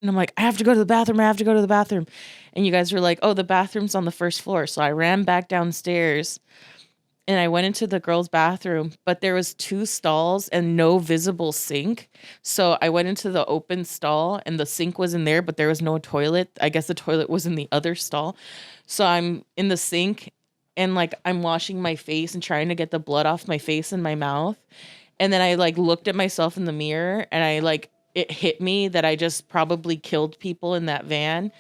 And I'm like, I have to go to the bathroom. I have to go to the bathroom. And you guys were like, oh, the bathroom's on the first floor. So I ran back downstairs and I went into the girls' bathroom, but there was 2 stalls and no visible sink. So I went into the open stall and the sink was in there, but there was no toilet. I guess the toilet was in the other stall. So I'm in the sink and like I'm washing my face and trying to get the blood off my face and my mouth. And then I like looked at myself in the mirror and I like, it hit me that I just probably killed people in that van.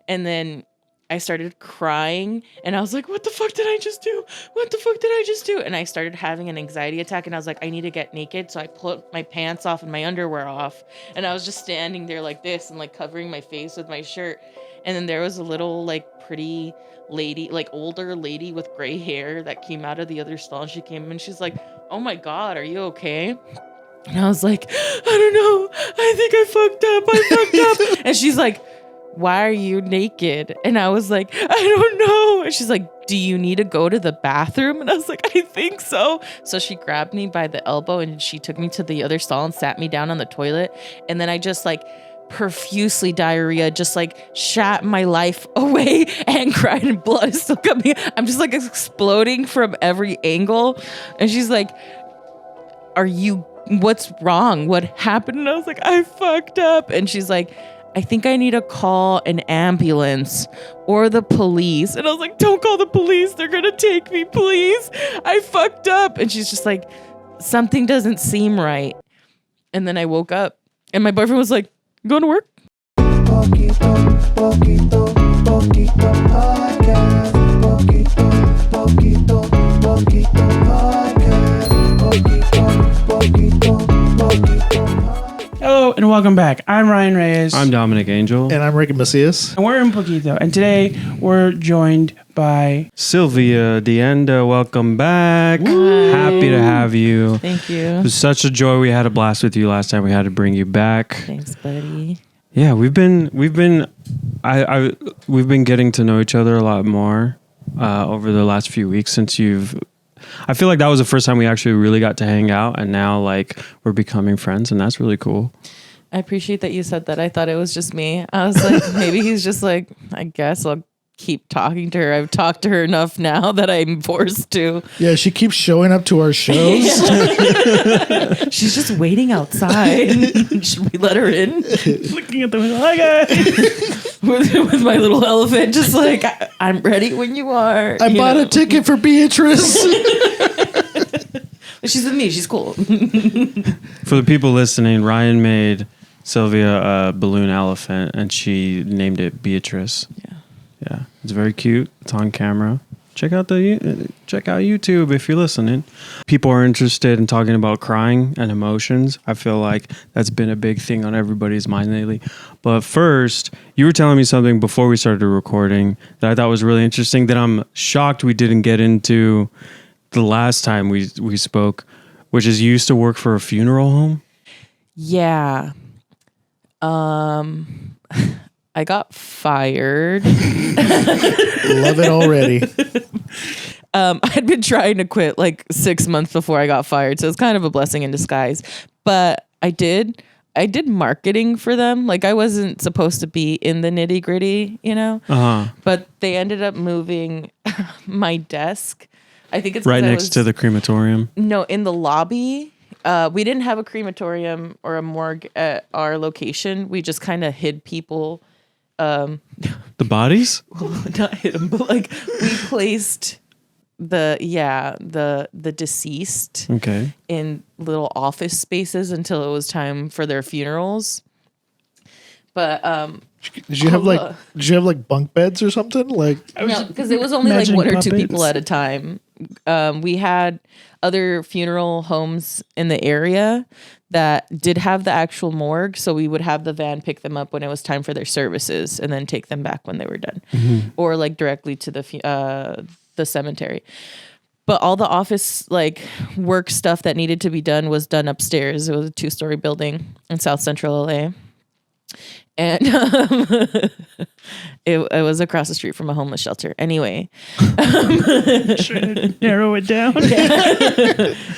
And then I started crying and I was like, what the fuck did I just do? What the fuck did I just do? And I started having an anxiety attack and I was like, I need to get naked. So I put my pants off and my underwear off. And I was just standing there like this and like covering my face with my shirt. And then there was a little like pretty lady, like older lady with gray hair that came out of the other stall. And she came and she's like, oh my God, are you okay? And I was like, I don't know. I think I fucked up. And she's like, why are you naked? And I was like, I don't know. And she's like, do you need to go to the bathroom? And I was like, I think so. So she grabbed me by the elbow and she took me to the other stall and sat me down on the toilet. And then I just like profusely diarrhea, just like shat my life away and cried and blood is still coming. I'm just like exploding from every angle. And she's like, what's wrong? What happened? And I was like, I fucked up. And she's like, I think I need to call an ambulance or the police. And I was like, don't call the police. They're going to take me, please. I fucked up. And she's just like, something doesn't seem right. And then I woke up and my boyfriend was like, going to work? Poquito, poquito, poquito podcast. Poquito, poquito, poquito podcast. Poquito, poquito. Hello and welcome back. I'm Ryan Reyes. I'm Dominic Angel. And I'm Ricky Macias. And we're in Poquito. And today we're joined by Silvia De Anda. Welcome back. Hi. Happy to have you. Thank you. It was such a joy. We had a blast with you last time. We had to bring you back. Thanks, buddy. Yeah, we've been getting to know each other a lot more over the last few weeks since I feel like that was the first time we actually really got to hang out, and now like we're becoming friends, and that's really cool. I appreciate that you said that. I thought it was just me. I was like, maybe he's just like, I guess I'll keep talking to her. I've talked to her enough now that I'm forced to. Yeah, she keeps showing up to our shows. She's just waiting outside. Should we let her in? looking at the window. Hi, guys. with my little elephant, just like, I'm ready when you are. I bought a ticket for Beatrice. She's with me. She's cool. For the people listening, Ryan made Sylvia a balloon elephant, and she named it Beatrice. Yeah, it's very cute. It's on camera. Check out YouTube if you're listening. People are interested in talking about crying and emotions. I feel like that's been a big thing on everybody's mind lately. But first, you were telling me something before we started recording that I thought was really interesting that I'm shocked we didn't get into the last time we spoke, which is you used to work for a funeral home. Yeah. I got fired. Love it already. I'd been trying to quit like 6 months before I got fired, so it's kind of a blessing in disguise. But I did marketing for them. Like I wasn't supposed to be in the nitty gritty, you know. But they ended up moving my desk. I think it's right next to the crematorium. No, in the lobby. We didn't have a crematorium or a morgue at our location. We just kind of hid people. The bodies? Not hid them, but like we placed the deceased in little office spaces until it was time for their funerals. But did you have like bunk beds or something? Like no, because it was only like one or two people at a time. We had other funeral homes in the area that did have the actual morgue, so we would have the van pick them up when it was time for their services and then take them back when they were done, or like directly to the cemetery. But all the office like work stuff that needed to be done was done upstairs. It was a 2-story building in South Central LA. And it was across the street from a homeless shelter. Anyway. narrow it down.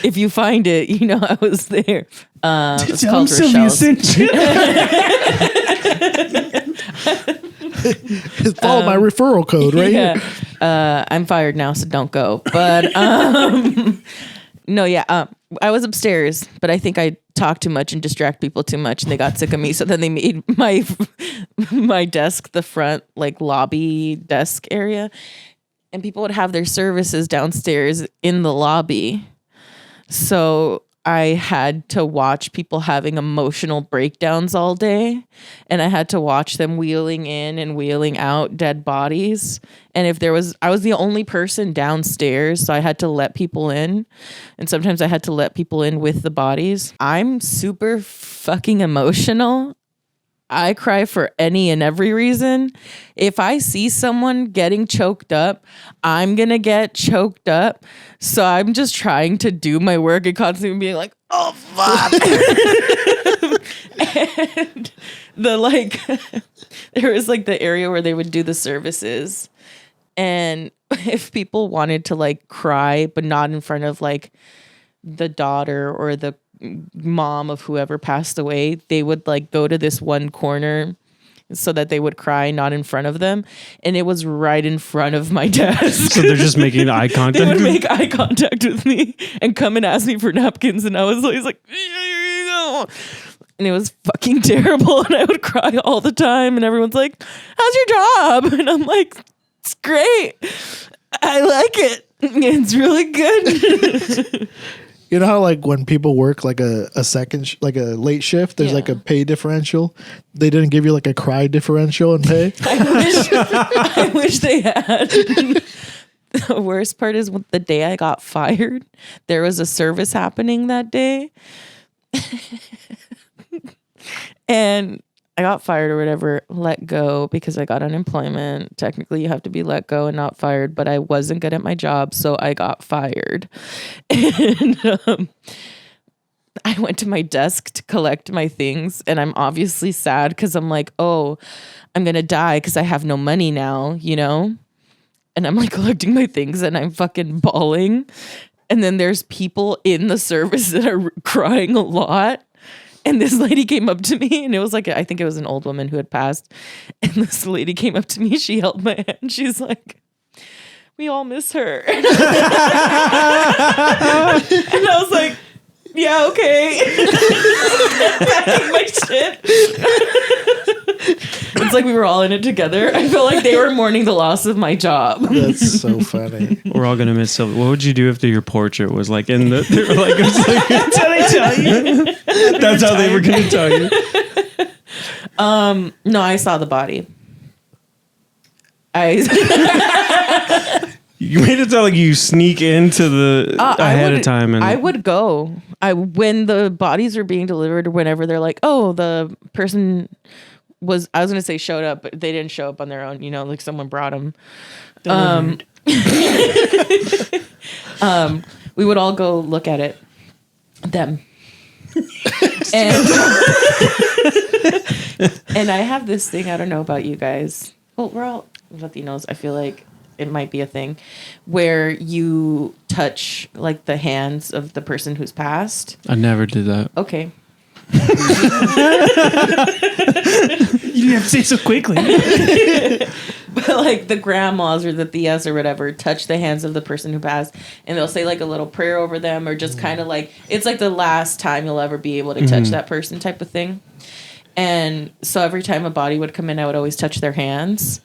If you find it, you know I was there. It's Tell called Sylvia Rochelle's. sent you. Follow my referral code right here. I'm fired now, so don't go. But no, yeah. I was upstairs, but I think I talked too much and distract people too much, and they got sick of me. So then they made my desk the front like lobby desk area, and people would have their services downstairs in the lobby. So I had to watch people having emotional breakdowns all day, and I had to watch them wheeling in and wheeling out dead bodies. And I was the only person downstairs, so I had to let people in. And sometimes I had to let people in with the bodies. I'm super fucking emotional. I cry for any and every reason. If I see someone getting choked up, I'm going to get choked up. So I'm just trying to do my work and constantly being like, oh, fuck. And there was like the area where they would do the services. And if people wanted to like cry, but not in front of like the daughter or the mom of whoever passed away, they would like go to this one corner so that they would cry, not in front of them. And it was right in front of my desk. So they're just making eye contact. They would make eye contact with me and come and ask me for napkins. And I was always like, and it was fucking terrible. And I would cry all the time. And everyone's like, how's your job? And I'm like, it's great. I like it. It's really good. You know how like when people work like a like a late shift, there's like a pay differential. They didn't give you like a cry differential in pay. I wish they had. The worst part is the day I got fired, there was a service happening that day. And I got fired or whatever, let go because I got unemployment. Technically, you have to be let go and not fired, but I wasn't good at my job, so I got fired. And I went to my desk to collect my things, and I'm obviously sad because I'm like, oh, I'm going to die because I have no money now, you know? And I'm like collecting my things, and I'm fucking bawling. And then there's people in the service that are crying a lot. And this lady came up to me, and it was like, I think it was an old woman who had passed. And this lady came up to me. She held my hand. She's like, we all miss her. And I was like, yeah, okay. Packing my shit. It's like we were all in it together. I feel like they were mourning the loss of my job. That's so funny. We're all gonna miss Sylvia. What would you do if your portrait was like in the? They were like, it was like That's how they tell you. that's how they were gonna tell you. No, I saw the body. You made it sound like you sneak into the ahead of time, and I would go. When the bodies are being delivered, or whenever they're like, oh, the person was, I was gonna say showed up, but they didn't show up on their own. You know, like someone brought them. We would all go look at it. Them. And I have this thing. I don't know about you guys. Well, we're all Latinos. I feel like it might be a thing where you touch like the hands of the person who's passed. I never did that. Okay. You didn't have to say so quickly. But like the grandmas or the tias or whatever touch the hands of the person who passed, and they'll say like a little prayer over them, or just kind of like it's like the last time you'll ever be able to touch that person type of thing. And so every time a body would come in, I would always touch their hands.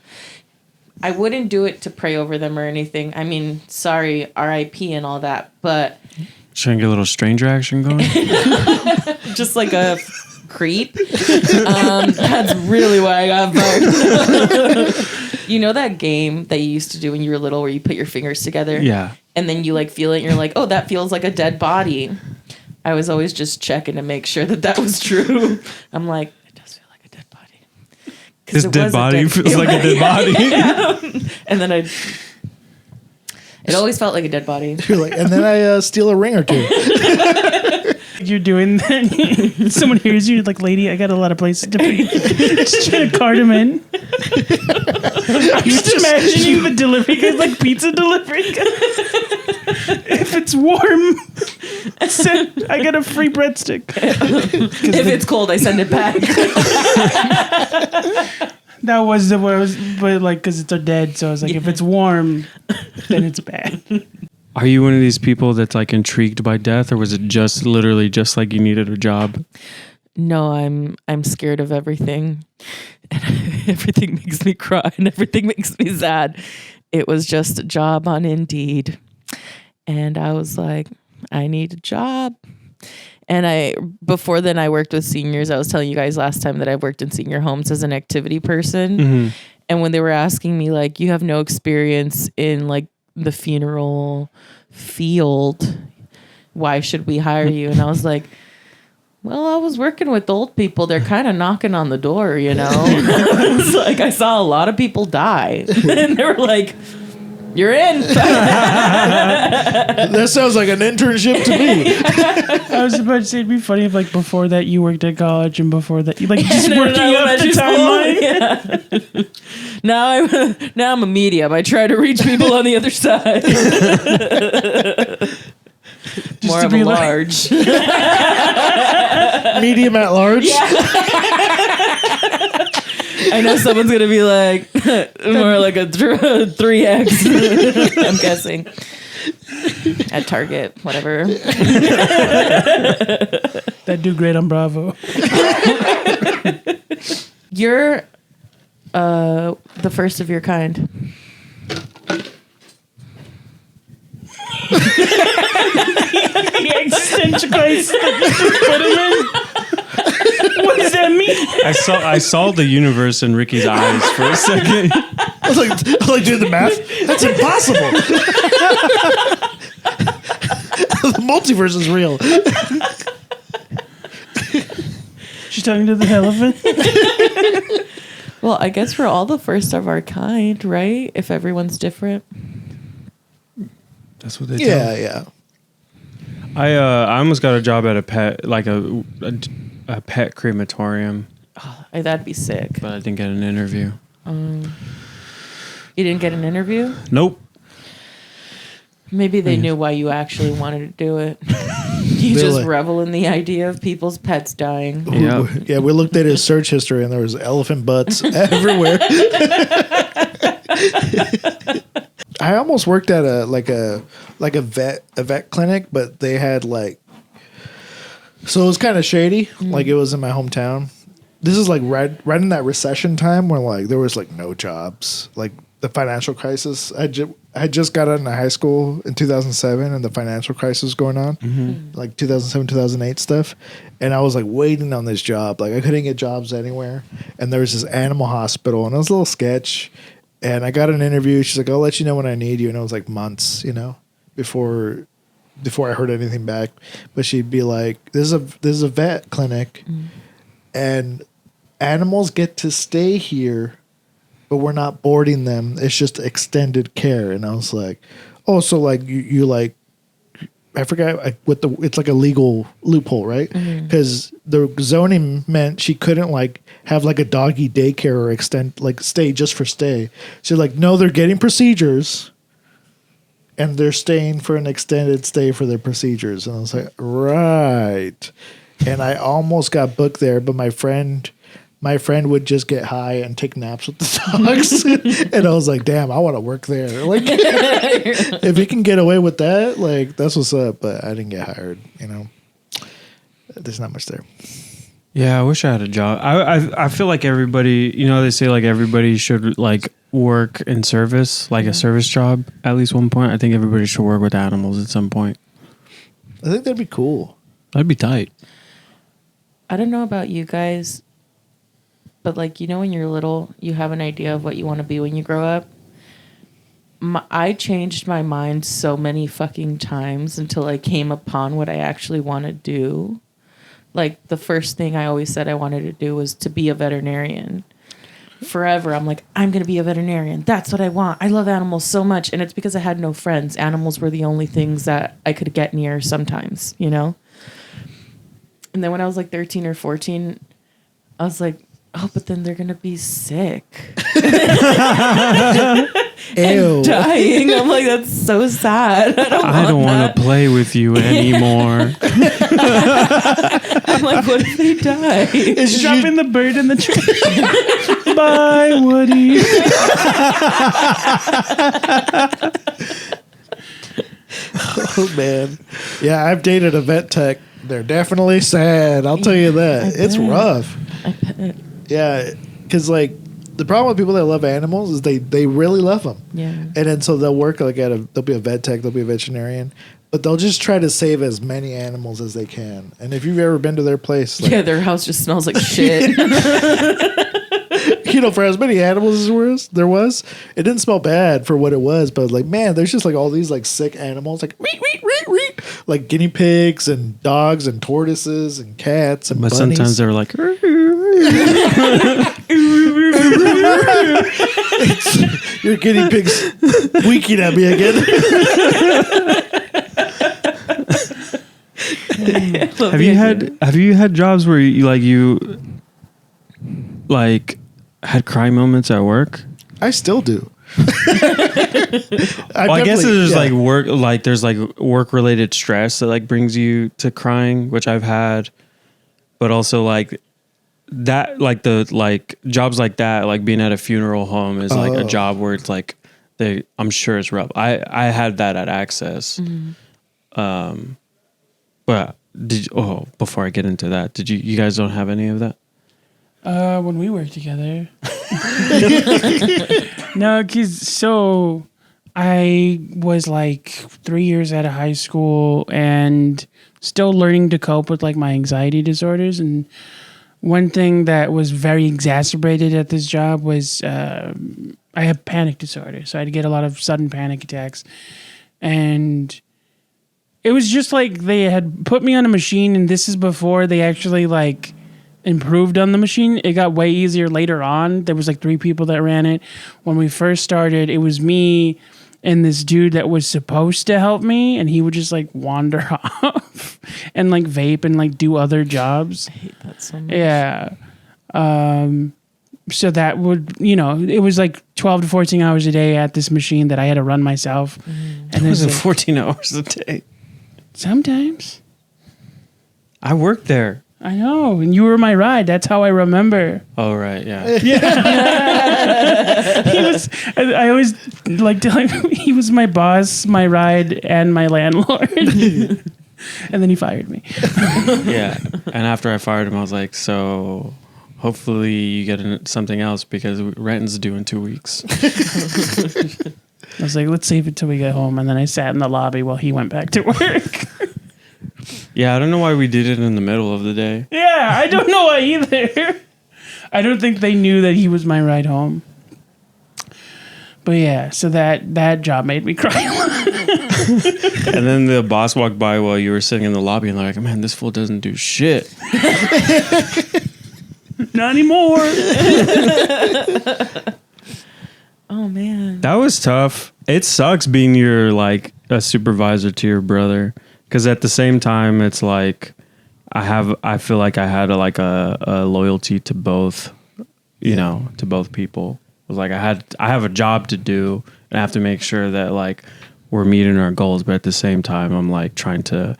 I wouldn't do it to pray over them or anything. I mean, sorry, R.I.P. and all that, but trying to get a little stranger action going. just like a creep. That's really why I got fired. You know that game that you used to do when you were little where you put your fingers together? Yeah. And then you like feel it and you're like, oh, that feels like a dead body. I was always just checking to make sure that that was true. I'm like, it does feel like a dead body. This dead body feels like a dead body. Yeah. And then it always felt like a dead body. You're like, and then I steal a ring or two. You're doing that. Someone hears you, like, lady, I got a lot of places to be. Just trying to cart him in. I'm just imagining the delivery guy, like pizza delivery guy. If it's warm, I get a free breadstick. If it's cold, I send it back. That was the what I was, but like because it's dead, so I was like, if it's warm, then it's bad. Are you one of these people that's like intrigued by death, or was it just literally just like you needed a job? No, I'm scared of everything. And everything makes me cry and everything makes me sad. It was just a job on Indeed. And I was like, I need a job. And before then I worked with seniors. I was telling you guys last time that I've worked in senior homes as an activity person. Mm-hmm. And when they were asking me like, you have no experience in like the funeral field, why should we hire you? And I was like, well, I was working with old people. They're kind of knocking on the door, you know? It's like I saw a lot of people die. And they were like, you're in. That sounds like an internship to me. I was about to say it'd be funny if like before that you worked at college and before that you like just And working then up the timeline. Yeah. Now I'm a medium. I try to reach people on the other side. More to of be a like- large. Medium at large. I know someone's gonna be like more like a 3X. I'm guessing at Target, whatever. That do great on Bravo. You're the first of your kind. The existential crisis that you just put him in. What does that mean? I saw the universe in Ricky's eyes for a second. I was like doing the math. That's impossible. The multiverse is real. She's talking to the elephant. Well, I guess we're all the first of our kind, right? If everyone's different. That's what they Yeah, yeah. I almost got a job at a pet, like a pet crematorium, That'd be sick. but I didn't get an interview. You didn't get an interview? Nope. Maybe they knew why you actually wanted to do it. You They're just like- revel in the idea of people's pets dying. Yeah. Yeah, we looked at his search history and there was elephant butts everywhere. I almost worked at a vet clinic, but they had like, so it was kind of shady. Like it was in my hometown. This is like right in that recession time where like there was like no jobs, like the financial crisis. I just got out of high school in 2007 and the financial crisis was going on, like 2007, 2008 stuff. And I was like waiting on this job. Like I couldn't get jobs anywhere. And there was this animal hospital and it was a little sketch. And I got an interview. She's like, I'll let you know when I need you. And it was like months, before I heard anything back. But she'd be like, this is a vet clinic and animals get to stay here, but we're not boarding them. It's just extended care. And I was like, oh, so like you like, I forgot it's like a legal loophole, right? Because the zoning meant she couldn't like have like a doggy daycare or extend like stay just for stay. She's like, no, they're getting procedures and they're staying for an extended stay for their procedures. And I was like, right. And I almost got booked there, but my friend would just get high and take naps with the dogs. And I was like, damn, I want to work there. Like, if he can get away with that, like, that's what's up. But I didn't get hired, There's not much there. Yeah, I wish I had a job. I feel like everybody, they say like everybody should like work in service, like a service job at least one point. I think everybody should work with animals at some point. I think that'd be cool. That'd be tight. I don't know about you guys, but like, when you're little, you have an idea of what you want to be when you grow up. I changed my mind so many fucking times until I came upon what I actually want to do. Like the first thing I always said I wanted to do was to be a veterinarian. Forever, I'm like, I'm going to be a veterinarian. That's what I want. I love animals so much. And it's because I had no friends. Animals were the only things that I could get near sometimes, And then when I was like 13 or 14, I was like, oh, but then they're going to be sick. Ew. dying. I'm like, that's so sad. I don't want to play with you anymore. I'm like, what if they die? It's Dropping the bird in the tree. Bye, Woody. Oh man, yeah, I've dated a vet tech. They're definitely sad. I'll tell you that. It's rough. Yeah, because like the problem with people that love animals is they really love them. Yeah. And then so they'll work like they'll be a vet tech, they'll be a veterinarian, but they'll just try to save as many animals as they can. And if you've ever been to their place, like, Yeah, their house just smells like shit. you know, for as many animals as there was, it didn't smell bad for what it was. But like, man, there's just like all these like sick animals, like like guinea pigs and dogs and tortoises and cats and But bunnies. sometimes they're like, Your guinea pig's winking at me again. have you had jobs where you had cry moments at work? I still do. I guess there's like work, like there's like work related stress that like brings you to crying, which I've had, but also like that, like the like jobs like that, like being at a funeral home is like a job where it's like I'm sure it's rough. I had that at Access, but before I get into that, did you guys don't have any of that? When we worked together. No, so I was like 3 years out of high school and still learning to cope with like my anxiety disorders. And one thing that was very exacerbated at this job was I have panic disorder. So I'd get a lot of sudden panic attacks. And it was just like they had put me on a machine, and this is before they actually like improved on the machine. It got way easier later on. There was like 3 people that ran it. When we first started, it was me and this dude that was supposed to help me, and he would just like wander off and like vape and like do other jobs. I hate that so much. Yeah. So that would, it was like 12 to 14 hours a day at this machine that I had to run myself. And It was there's, like, 14 hours a day. sometimes. I worked there. I know, and you were my ride. That's how I remember. Oh right, yeah. He was. I always like telling him he was my boss, my ride, and my landlord. And then he fired me. Yeah. And after I fired him, I was like, so hopefully you get something else because rent's due in 2 weeks. I was like, let's save it till we get home. And then I sat in the lobby while he went back to work. Yeah, I don't know why we did it in the middle of the day. Yeah, I don't know why either. I don't think they knew that he was my ride home. But yeah, so that job made me cry a lot. And then the boss walked by while you were sitting in the lobby and they're like, man, this fool doesn't do shit. Not anymore. Oh man. That was tough. It sucks being your like a supervisor to your brother. Because at the same time, it's like I feel like I had a loyalty to both, to both people. It was like I have a job to do, and I have to make sure that like we're meeting our goals. But at the same time, I'm like trying to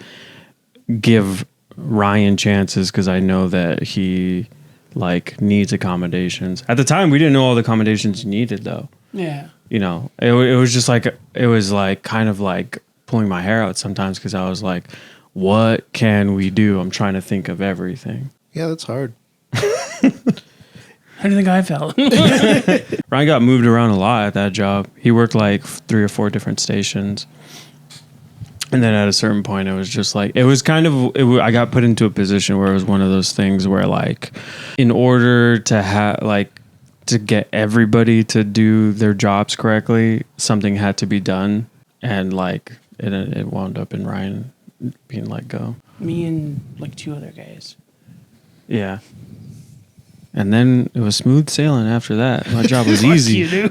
give Ryan chances because I know that he like needs accommodations. At the time, we didn't know all the accommodations he needed, though. Yeah. It was just like it was like kind of like pulling my hair out sometimes because I was like, what can we do? I'm trying to think of everything. Yeah, that's hard. How do you think I felt? Ryan got moved around a lot at that job. He worked like 3 or 4 different stations. And then at a certain point, it was just like, I got put into a position where it was one of those things where like, in order to to get everybody to do their jobs correctly, something had to be done. And like, it wound up in Ryan being let go. Me and like 2 other guys. Yeah. And then it was smooth sailing after that. My job was easy. You do.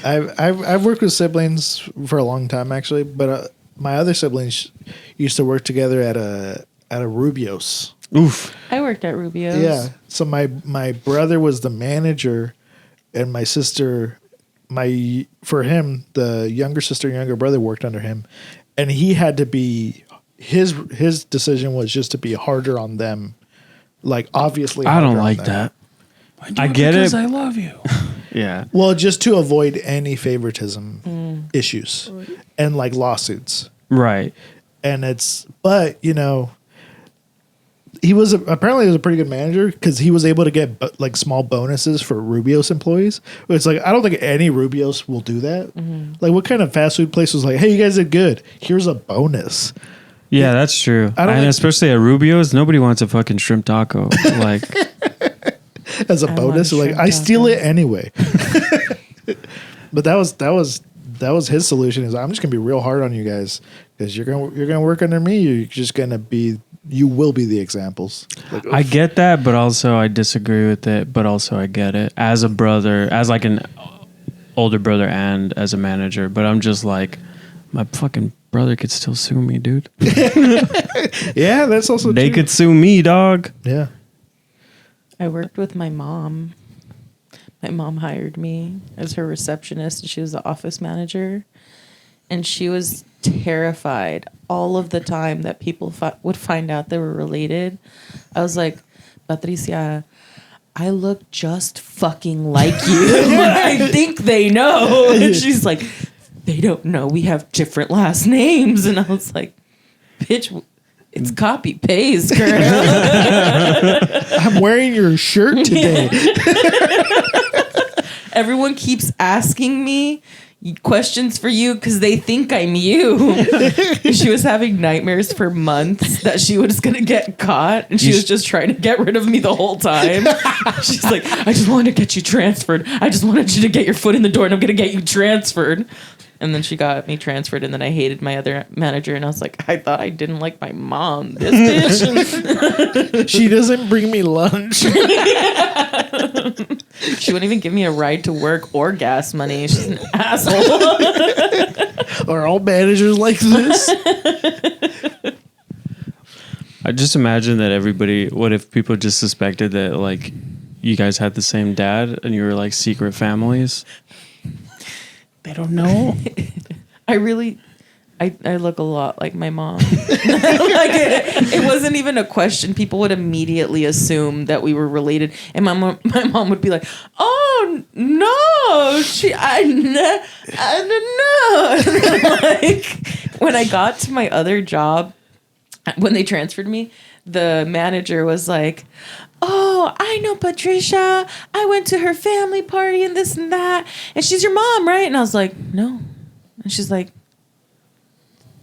I've worked with siblings for a long time actually, but my other siblings used to work together at a Rubio's. Oof. I worked at Rubio's. Yeah. So my brother was the manager, and my sister, for him, the younger sister and younger brother worked under him, and he had to be his decision was just to be harder on them. Like obviously, I don't harder on like them. that. do I it get because it. I love you. Yeah. Well, just to avoid any favoritism issues and like lawsuits. Right. And but he was apparently a pretty good manager because he was able to get like small bonuses for Rubio's employees. It's like I don't think any Rubio's will do that. Like, what kind of fast food place was like, hey, you guys did good, here's a bonus? Yeah, that's true. I don't And like- especially at Rubio's, nobody wants a fucking shrimp taco. Like, As a I bonus, want a like shrimp I steal taco. it anyway. But that was his solution. Is I'm just gonna be real hard on you guys because you're gonna work under me. You will be the examples. Like, I get that, but also I disagree with it. But also I get it as a brother, as like an older brother, and as a manager. But I'm just like, my fucking brother could still sue me, dude. yeah, that's also They true. could sue me, dog. Yeah. I worked with my mom. My mom hired me as her receptionist, and she was the office manager. And she was terrified all of the time that people would find out they were related. I was like, Patricia, I look just fucking like you. I think they know. And she's like, they don't know. We have different last names. And I was like, bitch, it's copy paste, girl. I'm wearing your shirt today. Everyone keeps asking me questions for you because they think I'm you. She was having nightmares for months that she was going to get caught, and she was just trying to get rid of me the whole time. She's like, I just wanted to get you transferred. I just wanted you to get your foot in the door, and I'm going to get you transferred. And then she got me transferred, and then I hated my other manager, and I was like, I thought I didn't like my mom. This bitch. She doesn't bring me lunch. She wouldn't even give me a ride to work or gas money. She's an asshole. Are all managers like this? I just imagine that everybody. What if people just suspected that like you guys had the same dad and you were like secret families? They don't know. I look a lot like my mom. Like it wasn't even a question. People would immediately assume that we were related, and my mom would be like, "Oh no, I don't know." Like when I got to my other job, when they transferred me, the manager was like, "Oh, I know Patricia. I went to her family party and this and that. And she's your mom, right?" And I was like, "No." And she's like,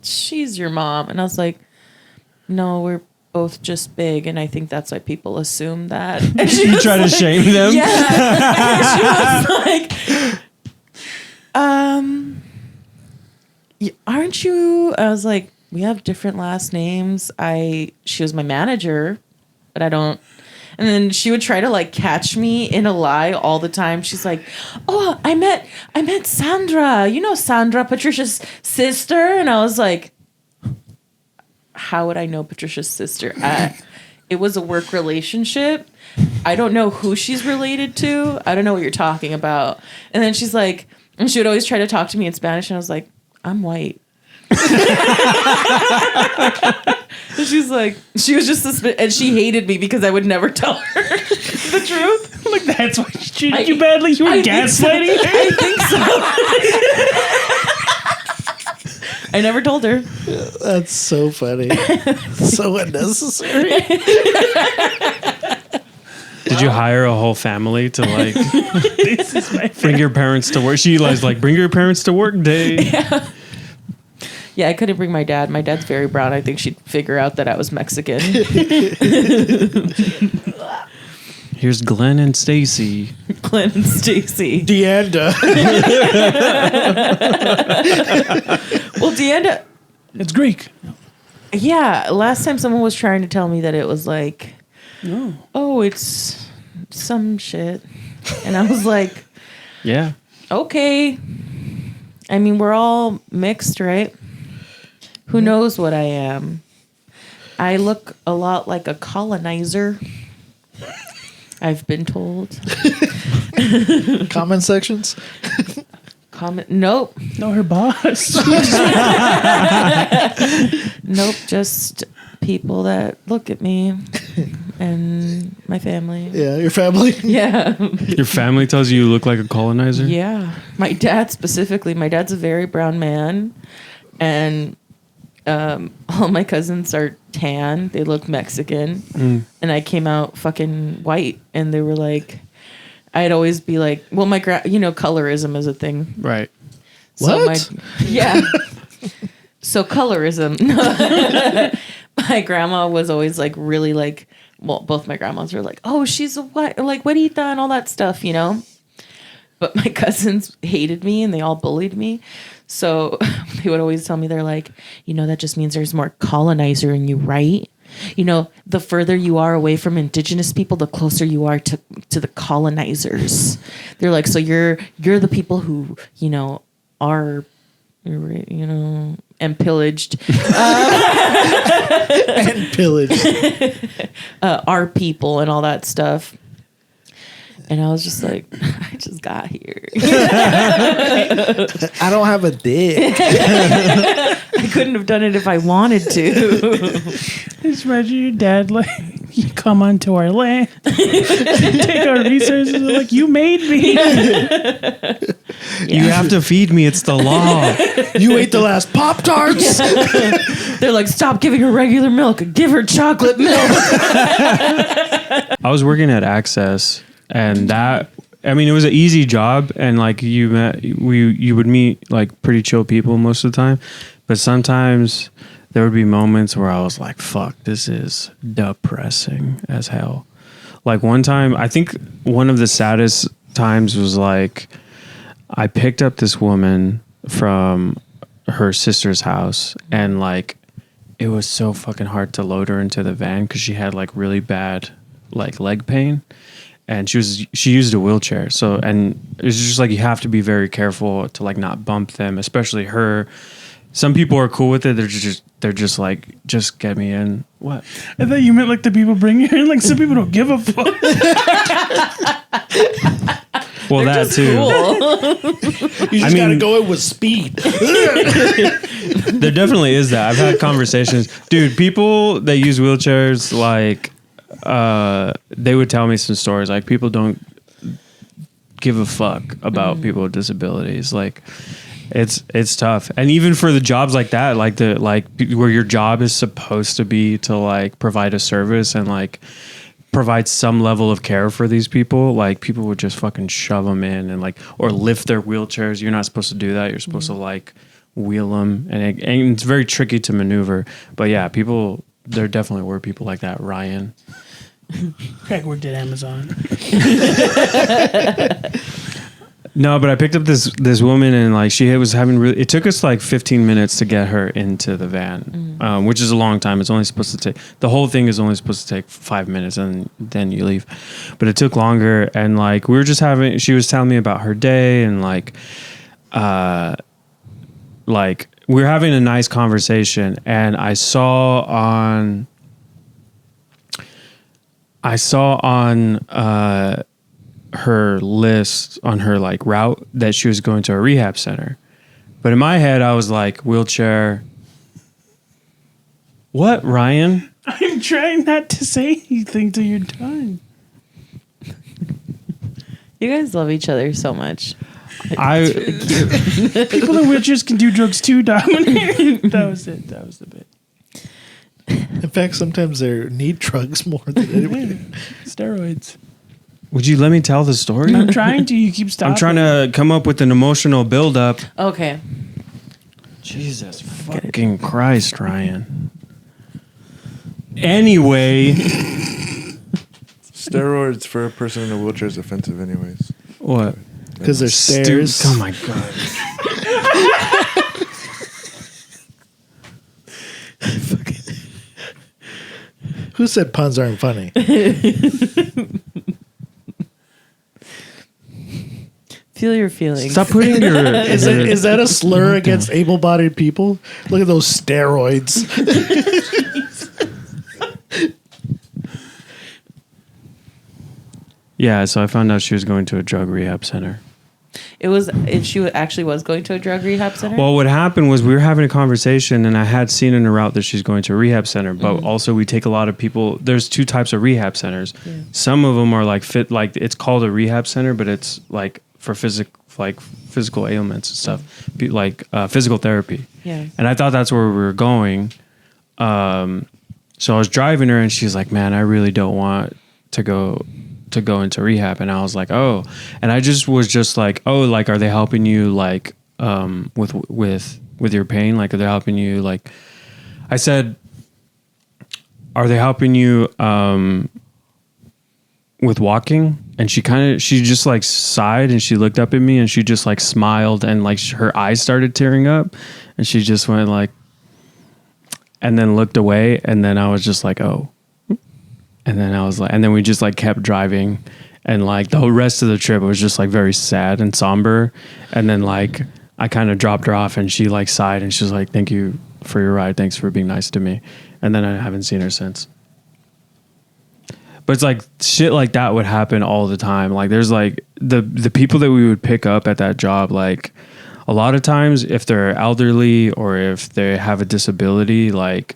"She's your mom." And I was like, "No, we're both just big. And I think that's why people assume that." And she You was try to like, shame them? Yeah. And she was like, aren't you? I was like, we have different last names. She was my manager, but I don't. And then she would try to like catch me in a lie all the time. She's like, "Oh, I met Sandra. You know Sandra, Patricia's sister." And I was like, how would I know Patricia's sister? It was a work relationship. I don't know who she's related to. I don't know what you're talking about. And then she's like, and she would always try to talk to me in Spanish. And I was like, I'm white. And she's like, she was just and she hated me because I would never tell her the truth. Like, that's why she treated you badly. You were gaslighting her. I think so. I never told her. That's so funny. So unnecessary. Did you hire a whole family to like This is my bring your parents to work? She was like, bring your parents to work day. Yeah, I couldn't bring my dad. My dad's very brown. I think she'd figure out that I was Mexican. Here's Glenn and Stacy. Glenn and Stacy. De Anda. Well, De Anda, It's Greek. yeah, last time someone was trying to tell me that it was like, No. oh, it's some shit. And I was like, Yeah. okay. I mean, we're all mixed, right? Who knows what I am? I look a lot like a colonizer. I've been told. Comment sections. Nope. No, her boss. Nope. Just people that look at me and my family. Yeah, your family. Yeah. Your family tells you look like a colonizer? Yeah. My dad specifically. My dad's a very brown man. And all my cousins are tan. They look Mexican. And I came out fucking white. And they were like, I'd always be like, well, colorism is a thing. Right. What? Yeah. So colorism. My grandma was always like really like, well, both my grandmas were like, oh, she's a what, like güerita and all that stuff, you know? But my cousins hated me and they all bullied me. So they would always tell me, they're like, that just means there's more colonizer in you, right? The further you are away from indigenous people, the closer you are to the colonizers. They're like, so you're the people who, are, and pillaged. And pillage. Our people and all that stuff. And I was just like, I just got here. I don't have a dick. I couldn't have done it if I wanted to. Just imagine your dad, like, you come onto our land, take our resources, and like, you made me. You have to feed me. It's the law. You ate the last Pop-Tarts. They're like, stop giving her regular milk. Give her chocolate milk. I was working at Access, and it was an easy job, and like you would meet like pretty chill people most of the time, but sometimes there would be moments where I was like, fuck, this is depressing as hell. Like one time, I think one of the saddest times was like, I picked up this woman from her sister's house, and like, it was so fucking hard to load her into the van because she had like really bad like leg pain. And she used a wheelchair. So, and it's just like, you have to be very careful to like not bump them, especially her. Some people are cool with it. They're just like, just get me in. What? I thought you meant like the people bringing her in. Like some people don't give a fuck. Well, that too. Cool. You just gotta go in with speed. There definitely is that. I've had conversations, dude. People that use wheelchairs, like, they would tell me some stories. Like, people don't give a fuck about people with disabilities. Like, it's tough. And even for the jobs like that, like where your job is supposed to be to like provide a service and like provide some level of care for these people, like people would just fucking shove them in and like, or lift their wheelchairs. You're not supposed to do that. You're supposed to like wheel them, and it's very tricky to maneuver. But yeah, there definitely were people like that. Ryan. Craig worked at Amazon. No, but I picked up this woman, and like she was having it took us like 15 minutes to get her into the van, which is a long time. It's only supposed to take, the whole thing is only supposed to take 5 minutes, and then you leave. But it took longer, and like she was telling me about her day, and like we were having a nice conversation, and I saw on her list, on her like route, that she was going to a rehab center. But in my head, I was like, wheelchair. What, Ryan? I'm trying not to say anything till you're done. You guys love each other so much. People in wheelchairs can do drugs too, Dominic. That was it. That was the bit. In fact, sometimes they need drugs more than anybody. Steroids. Would you let me tell the story? I'm trying to. You keep stopping. I'm trying to come up with an emotional buildup. Okay. Jesus fucking Christ, Ryan. Anyway. Steroids for a person in a wheelchair is offensive anyways. What? Because they're stairs. Oh my God. Who said puns aren't funny? Feel your feelings. Stop putting your... Is that a slur against able-bodied people? Look at those steroids. Yeah, so I found out she was going to a drug rehab center. She actually was going to a drug rehab center. Well, what happened was we were having a conversation, and I had seen in a route that she's going to a rehab center, but also we take a lot of people. There's two types of rehab centers. Yeah. Some of them are like it's called a rehab center, but it's like for physical ailments and stuff, like physical therapy. Yeah. And I thought that's where we were going. So I was driving her, and she's like, "Man, I really don't want to go into rehab." And I was like, "Oh," and I was just like, "Oh, like, are they helping you like with your pain? Like, are they helping you?" Like, I said, "Are they helping you with walking?" And she just like sighed, and she looked up at me, and she just like smiled, and like her eyes started tearing up, and she just went like, and then looked away, and then I was just like, "Oh." And then I was like, and then we just like kept driving, and like the whole rest of the trip was just like very sad and somber. And then like I kind of dropped her off, and she like sighed, and she was like, "Thank you for your ride. Thanks for being nice to me." And then I haven't seen her since. But it's like shit like that would happen all the time. Like there's like the people that we would pick up at that job, like a lot of times if they're elderly or if they have a disability, like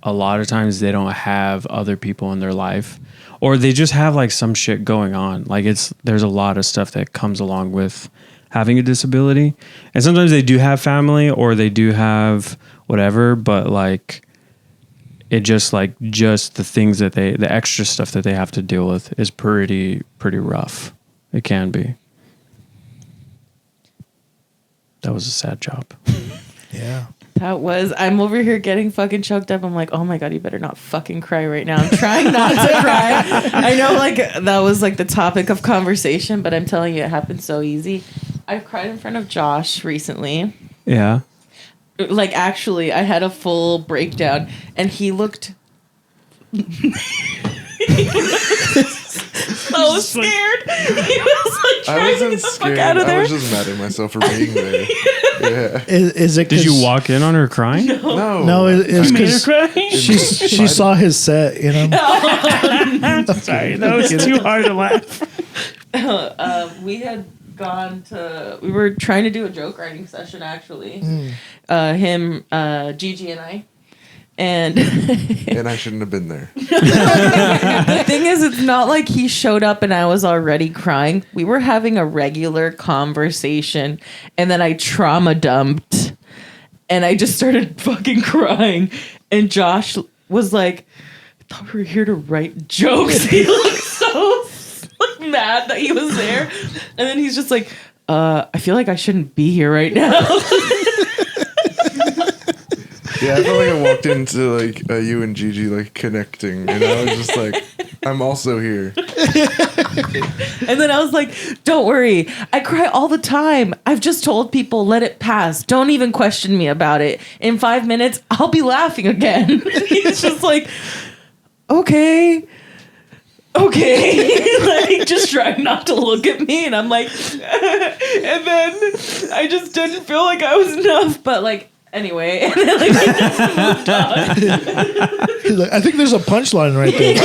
a lot of times they don't have other people in their life, or they just have like some shit going on. Like there's a lot of stuff that comes along with having a disability. And sometimes they do have family or they do have whatever, but like it just the things that the extra stuff that they have to deal with is pretty rough. It can be. That was a sad job. Yeah. I'm over here getting fucking choked up. I'm like, oh my God, you better not fucking cry right now. I'm trying not to cry. I know like that was like the topic of conversation, but I'm telling you, it happened so easy. I've cried in front of Josh recently. Yeah. Like actually, I had a full breakdown and he looked so scared. He was like trying to get the fuck out of there. I was just mad at myself for being there. Yeah. Is it? Did you walk in on her crying? No, it's Made her because cry? she saw his set. You know. Sorry, that was too hard to laugh. We were trying to do a joke writing session actually. Him, Gigi and I. And I shouldn't have been there. The thing is, it's not like he showed up and I was already crying. We were having a regular conversation and then I trauma dumped and I just started fucking crying. And Josh was like, I thought we were here to write jokes. He looked so like, mad that he was there. And then he's just like, I feel like I shouldn't be here right now. Yeah, I felt like I walked into like you and Gigi like connecting, and I was just like, I'm also here. And then I was like, don't worry, I cry all the time. I've just told people, let it pass. Don't even question me about it. In 5 minutes, I'll be laughing again. He's just like, okay. Like just trying not to look at me. And I'm like, and then I just didn't feel like I was enough, but like, anyway, and then like I just moved on. He's like, I think there's a punchline right there.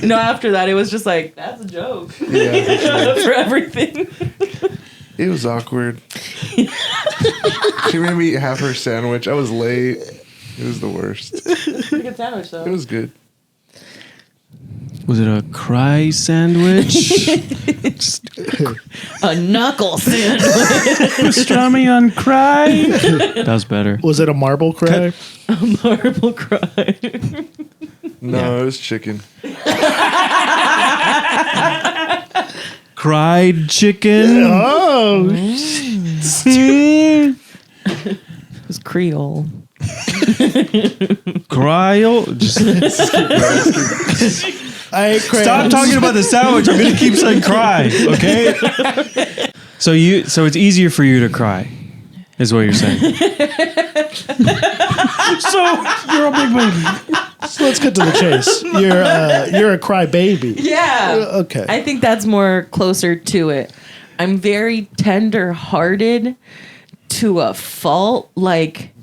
No, after that, it was just like, that's a joke. Yeah, for everything. It was awkward. She made me eat half her sandwich. I was late. It was the worst. Pretty good sandwich, though. It was good. Was it a cry sandwich? A knuckle sandwich. Pastrami on cry. That was better. Was it a marble cry? A marble cry. No, it was chicken. Cried chicken. Oh, It was Creole. Cryo. I ate crayons. Stop talking about the sandwich. I'm gonna keep saying cry. Okay. So it's easier for you to cry, is what you're saying. So you're a big baby. So let's get to the chase. You're a cry baby. Yeah. Okay. I think that's more closer to it. I'm very tender hearted to a fault. Like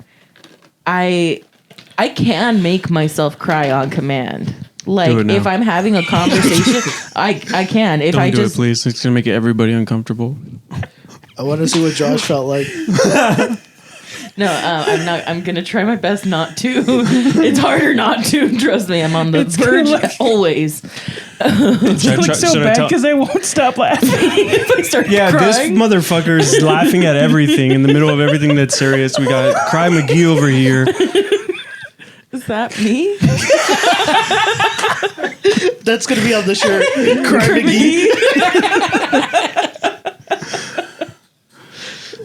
I can make myself cry on command. Like Do it now. if I'm having a conversation, I can. If Don't I do just it, please. It's gonna make everybody uncomfortable. I want to see what Josh felt like. no, I'm not. I'm gonna try my best not to. It's harder not to. Trust me, I'm on the verge always. It's like so bad because I won't stop laughing. If I start Yeah, this crying, motherfucker is laughing at everything in the middle of everything that's serious. We got Cry McGee over here. is that me? That's gonna be on the shirt. Cry McGee.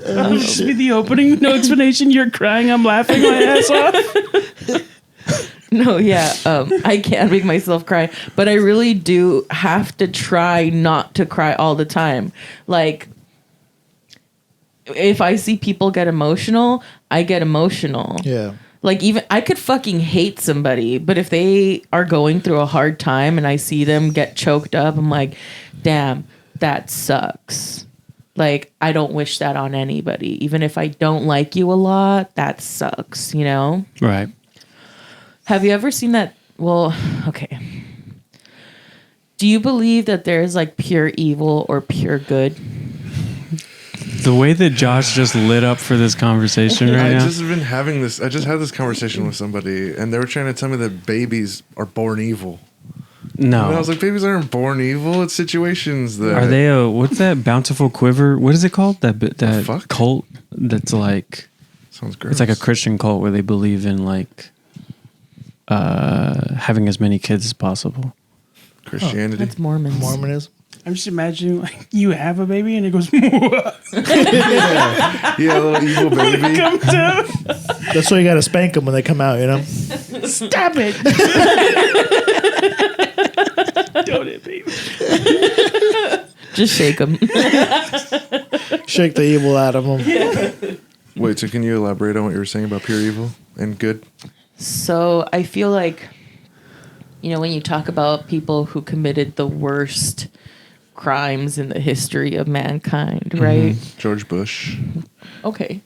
That'll just be the opening. No explanation. You're crying. I'm laughing my ass off. No, yeah, I can make myself cry, but I really do have to try not to cry all the time. Like, if I see people get emotional, I get emotional. Yeah. Like, even I could fucking hate somebody, but if they are going through a hard time and I see them get choked up, I'm like, damn, that sucks. Like, I don't wish that on anybody. Even if I don't like you a lot, that sucks, you know? Right. Have you ever seen that? Well, okay. Do you believe that there is like pure evil or pure good? The way that Josh just lit up for this conversation right I now. just been having this. I just had this conversation with somebody, and they were trying to tell me that babies are born evil. And I No. was like, babies aren't born evil. It's situations that Are they what's that bountiful quiver? What is it called? That fuck? cult that's like Sounds gross. it's like a Christian cult where they believe in like having as many kids as possible. Christianity. That's Mormons. Mormonism. I'm just imagining like you have a baby and it goes Yeah, a little evil baby. comes out. That's why you gotta spank them when they come out. You know. Stop it. Don't it, baby. Just shake them. Shake the evil out of them. Wait, so can you elaborate on what you were saying about pure evil and good? So I feel like, you know, when you talk about people who committed the worst crimes in the history of mankind, right? George Bush. Okay.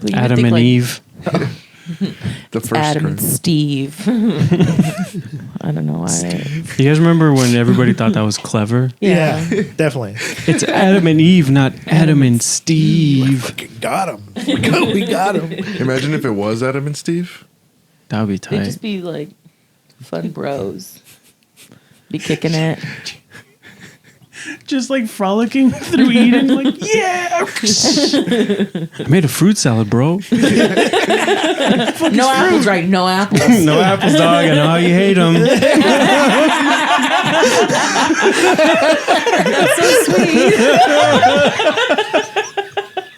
But you would Adam think, and like, Eve. The first Adam crime. and Steve. I don't know why. You guys remember when everybody thought that was clever? Yeah. Yeah, definitely. It's Adam and Eve, not Adam and Steve. Fucking got him. We got him. Imagine if it was Adam and Steve. That would be They'd tight. just be like fun bros. Be kicking it. Just like frolicking through Eden. Like, yeah. I made a fruit salad, bro. No apples, right? No apples. No apples, dog. I know how you hate them.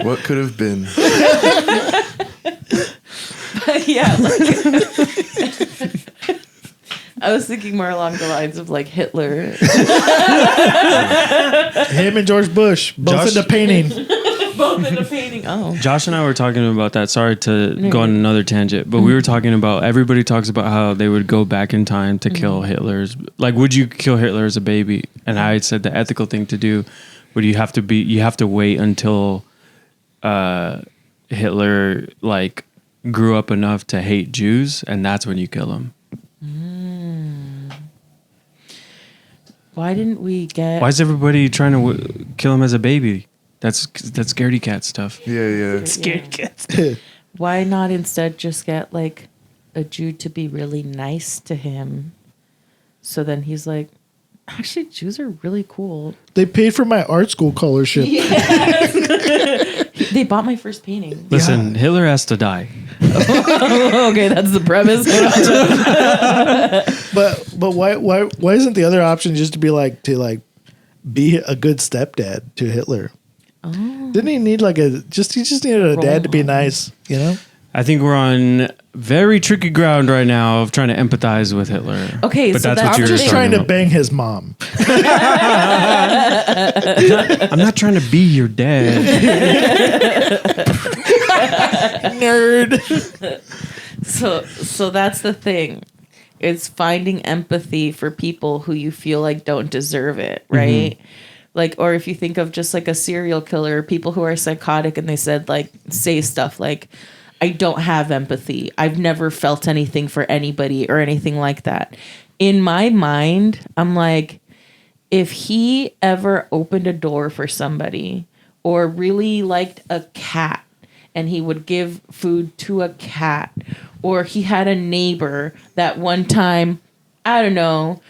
What could have been? Yeah. Like, I was thinking more along the lines of like Hitler. Him and George Bush both Josh- into painting. Both in a painting. Oh. Josh and I were talking about that. Sorry to go on another tangent, but we were talking about everybody talks about how they would go back in time to kill Hitler's. Like, would you kill Hitler as a baby? And I said the ethical thing to do would you have to wait until Hitler like grew up enough to hate Jews, and that's when you kill him. Why didn't we get? Why is everybody trying to kill him as a baby? That's scaredy cat stuff. Yeah. Scared cats. Why not instead just get like a Jew to be really nice to him? So then he's like, actually, Jews are really cool. They paid for my art school scholarship. They bought my first painting. Listen, Hitler has to die. Okay, that's the premise. But why isn't the other option just to be a good stepdad to Hitler? Oh. Didn't he need he just needed a dad to be nice, you know? I think we're on very tricky ground right now of trying to empathize with Hitler. Okay, but so that's that's what I'm you're just the trying to about. bang his mom. I'm not trying to be your dad. Nerd. So that's the thing. It's finding empathy for people who you feel like don't deserve it, right? Like, or if you think of just like a serial killer, people who are psychotic and they say stuff like, I don't have empathy. I've never felt anything for anybody or anything like that. In my mind, I'm like, if he ever opened a door for somebody or really liked a cat and he would give food to a cat, or he had a neighbor that one time, I don't know,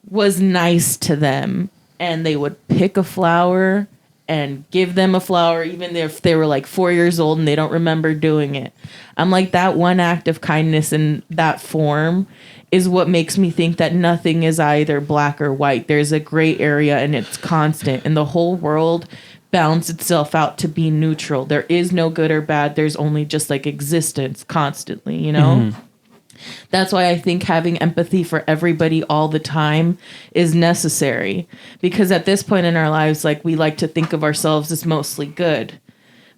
was nice to them and they would pick a flower and give them a flower even if they were like 4 years old and they don't remember doing it. I'm like, that one act of kindness in that form is what makes me think that nothing is either black or white. There's a gray area and it's constant, and the whole world balances itself out to be neutral. There is no good or bad. There's only just like existence constantly, you know? That's why I think having empathy for everybody all the time is necessary, because at this point in our lives, like, we like to think of ourselves as mostly good,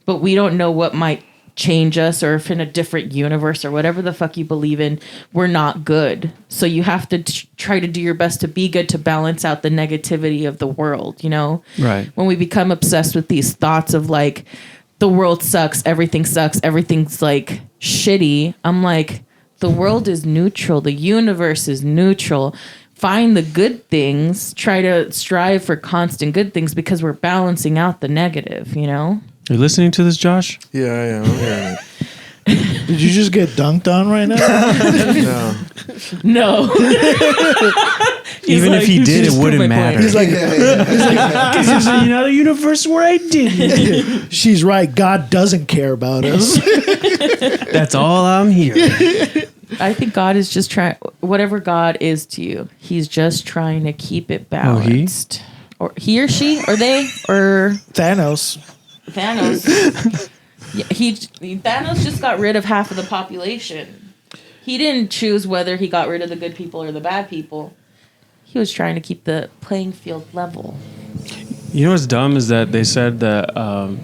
but we don't know what might change us, or if in a different universe or whatever the fuck you believe in, we're not good. So you have to try to do your best to be good, to balance out the negativity of the world, you know? Right. When we become obsessed with these thoughts of like, the world sucks, everything's like shitty, I'm like, the world is neutral. The universe is neutral. Find the good things. Try to strive for constant good things, because we're balancing out the negative, you know? Are you listening to this, Josh? Yeah, I am. I'm hearing it. Did you just get dunked on right now? No. No. Even if he did, it wouldn't matter. He's like, There's another universe where I didn't. she's right. God doesn't care about us. That's all I'm hearing. I think God is just trying, whatever God is to you, he's just trying to keep it balanced. Or he or she, or they, or Thanos. Thanos. Yeah, Thanos just got rid of half of the population. He didn't choose whether he got rid of the good people or the bad people. He was trying to keep the playing field level. You know what's dumb is that they said that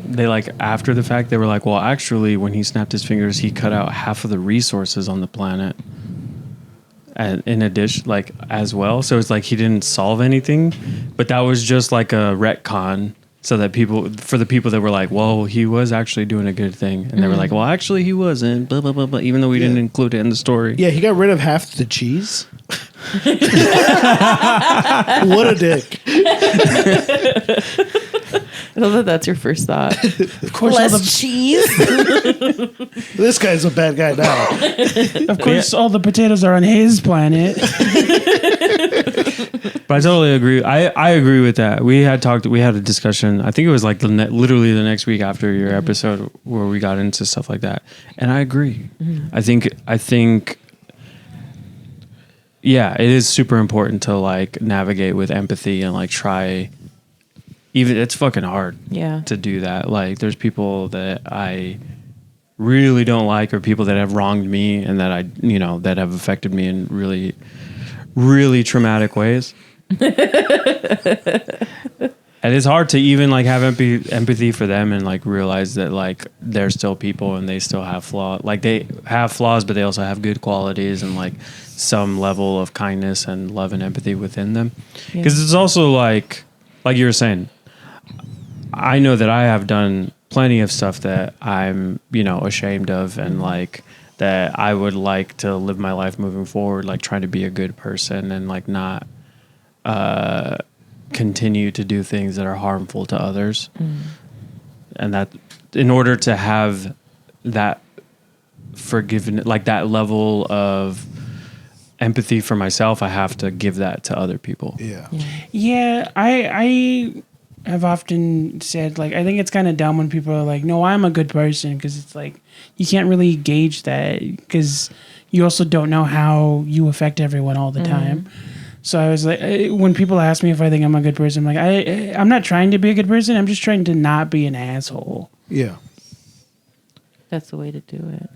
they, like, after the fact, they were like, well, actually, when he snapped his fingers, he cut out half of the resources on the planet. And in addition, like, as well. So it's like he didn't solve anything, but that was just like a retcon. So that for the people that were like, well, he was actually doing a good thing. And they were like, well, actually, he wasn't, blah, blah, blah, blah, even though we didn't include it in the story. Yeah, he got rid of half the cheese. What a dick. I love that that's your first thought. Of course, Less cheese. This guy's a bad guy now. all the potatoes are on his planet. But I totally agree. I agree with that. We had a discussion. I think it was like literally the next week after your episode where we got into stuff like that. And I agree. I think, yeah, it is super important to like navigate with empathy and like try. Even it's fucking hard. Yeah. To do that. Like, there's people that I really don't like, or people that have wronged me and that that have affected me in really, really traumatic ways. And it's hard to even like have empathy for them and like realize that like they're still people and they still have flaws. Like, they have flaws, but they also have good qualities and like some level of kindness and love and empathy within them. Because it's also like you were saying, I know that I have done plenty of stuff that I'm, ashamed of, and like that I would like to live my life moving forward, like trying to be a good person and like not continue to do things that are harmful to others. And that in order to have that forgiveness, like that level of empathy for myself, I have to give that to other people. Yeah, I have often said, like, I think it's kind of dumb when people are like, no, I'm a good person, because it's like you can't really gauge that, because you also don't know how you affect everyone all the time. So I was like, when people ask me if I think I'm a good person, I'm like, I'm not trying to be a good person. I'm just trying to not be an asshole. Yeah. That's the way to do it.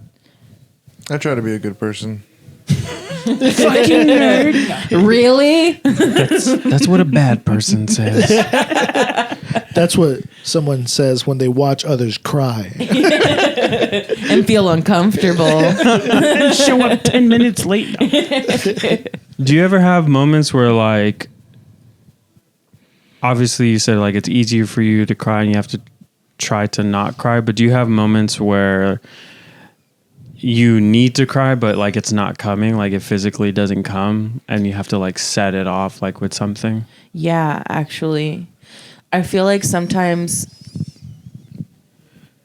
I try to be a good person. Fucking nerd. Really? That's what a bad person says. That's what someone says when they watch others cry. And feel uncomfortable. Show up 10 minutes late. Do you ever have moments where, like, obviously you said like it's easier for you to cry and you have to try to not cry, but do you have moments where you need to cry, but like it's not coming, like it physically doesn't come, and you have to like set it off like with something. Yeah, actually. I feel like sometimes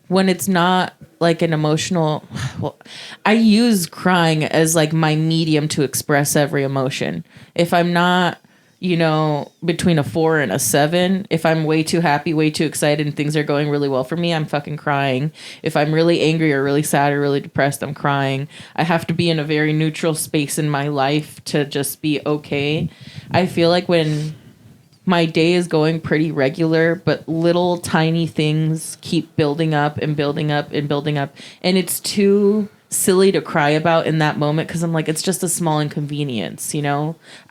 when it's not like an emotional, well, I use crying as like my medium to express every emotion. If I'm not, between a 4 and a 7, if I'm way too happy, way too excited, and things are going really well for me, I'm fucking crying. If I'm really angry or really sad or really depressed, I'm crying. I have to be in a very neutral space in my life to just be okay. I feel like when my day is going pretty regular, but little tiny things keep building up and building up and building up. And it's too silly to cry about in that moment because I'm like, it's just a small inconvenience,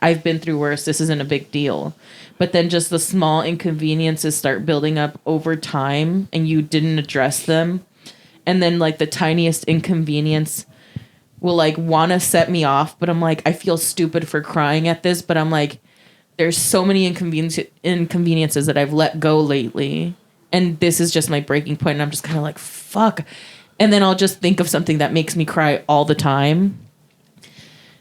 I've been through worse. This isn't a big deal. But then just the small inconveniences start building up over time and you didn't address them. And then like the tiniest inconvenience will like want to set me off. But I'm like, I feel stupid for crying at this. But I'm like, there's so many inconveniences that I've let go lately. And this is just my breaking point. And I'm just kind of like, fuck. And then I'll just think of something that makes me cry all the time.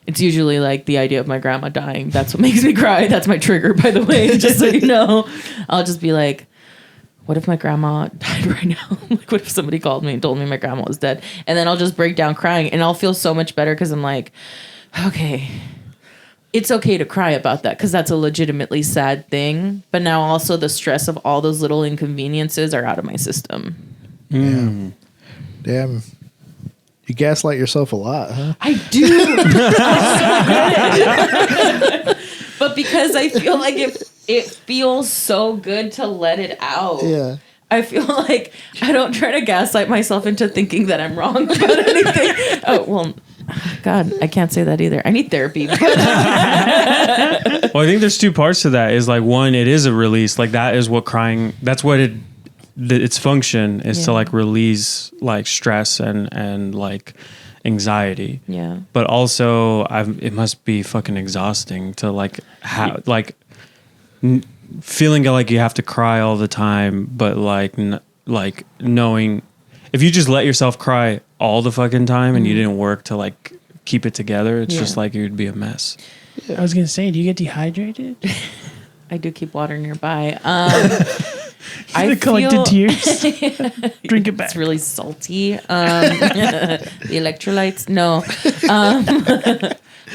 It's usually like the idea of my grandma dying. That's what makes me cry. That's my trigger, by the way, just so you know. I'll just be like, what if my grandma died right now? Like, what if somebody called me and told me my grandma was dead? And then I'll just break down crying and I'll feel so much better because I'm like, okay, it's okay to cry about that because that's a legitimately sad thing. But now also the stress of all those little inconveniences are out of my system. Damn. You gaslight yourself a lot, huh? I do. But because I feel like it feels so good to let it out. Yeah. I feel like I don't try to gaslight myself into thinking that I'm wrong about anything. Oh, well, God, I can't say that either. I need therapy. Well, I think there's two parts to that. Is like, one, it is a release. Like that is what crying, that's what its function is, to like release like stress and like anxiety. Yeah. But also it must be fucking exhausting to like feeling like you have to cry all the time, but like knowing if you just let yourself cry all the fucking time and you didn't work to like keep it together, it's just like you'd be a mess. I was gonna say, do you get dehydrated? I do keep water nearby. The collected tears. Drink it back. It's really salty. The electrolytes. No.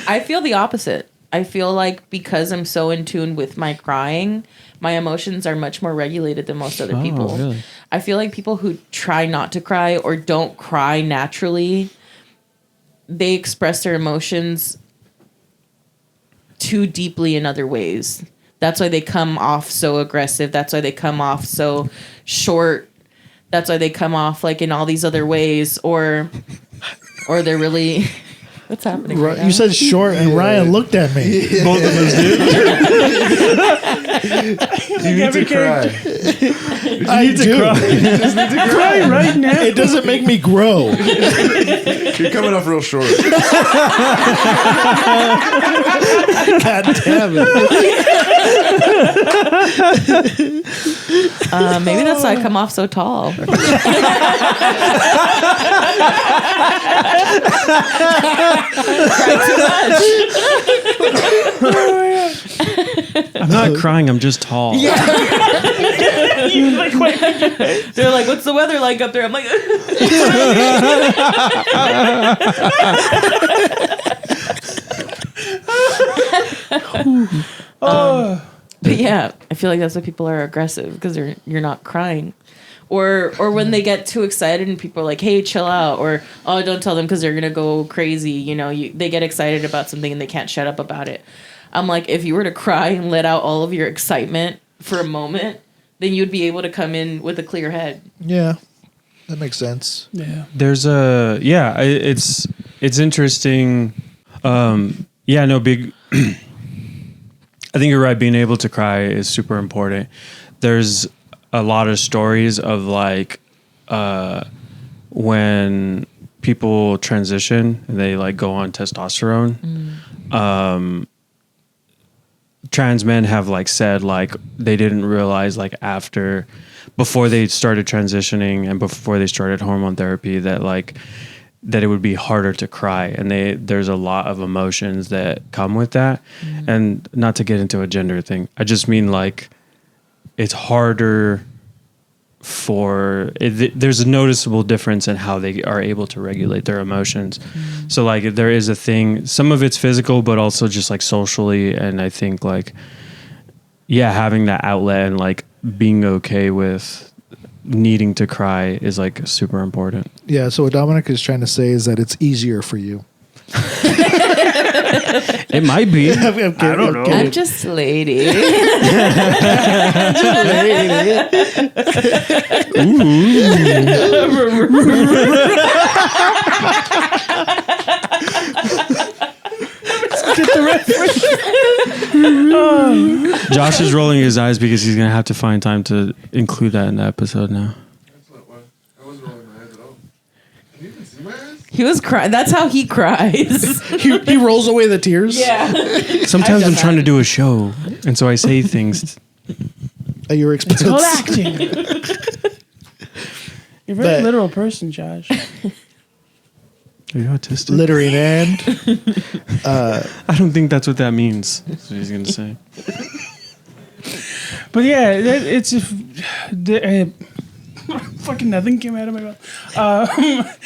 I feel the opposite. I feel like because I'm so in tune with my crying, my emotions are much more regulated than most other people. Really? I feel like people who try not to cry or don't cry naturally, they express their emotions too deeply in other ways. That's why they come off so aggressive. That's why they come off so short. That's why they come off like in all these other ways, or they're really. What's happening? Right now? You said short, and Ryan looked at me. Both of us did. You need to cry. I do. Cry right now. It doesn't make me grow. You're coming off real short. God damn it. Maybe that's why I come off so tall. I'm not crying, I'm just tall. You like, wait. They're like, what's the weather like up there? I'm like, but yeah, I feel like that's why people are aggressive because you're not crying. Or when they get too excited and people are like, hey, chill out. Or, oh, don't tell them because they're going to go crazy. They get excited about something and they can't shut up about it. I'm like, if you were to cry and let out all of your excitement for a moment, then you'd be able to come in with a clear head. Yeah, that makes sense. Yeah. There's it's interesting. Big. I think you're right. Being able to cry is super important. There's a lot of stories of like when people transition and they like go on testosterone. Trans men have like said like they didn't realize like before they started transitioning and before they started hormone therapy that like that it would be harder to cry, and there's a lot of emotions that come with that. And not to get into a gender thing, I just mean like it's harder there's a noticeable difference in how they are able to regulate their emotions. So like there is a thing, some of it's physical, but also just like socially. And I think like, yeah, having that outlet and like being okay with needing to cry is like super important. Yeah. So what Dominic is trying to say is that it's easier for you. It might be. I don't know. I'm just a lady. Get the reference. Josh is rolling his eyes because he's gonna have to find time to include that in the episode now. That's not why. I wasn't rolling my eyes at all. Can you even see my eyes? He was crying. That's how he cries. He rolls away the tears. Yeah. Sometimes I've I'm done trying to that. do a show, and so I say things. At your expense. It's called acting. You're a very But- literal person, Josh. Are you autistic? Littering and I don't think that's what that means. That's what he's gonna say. But yeah, it's fucking nothing came out of my mouth.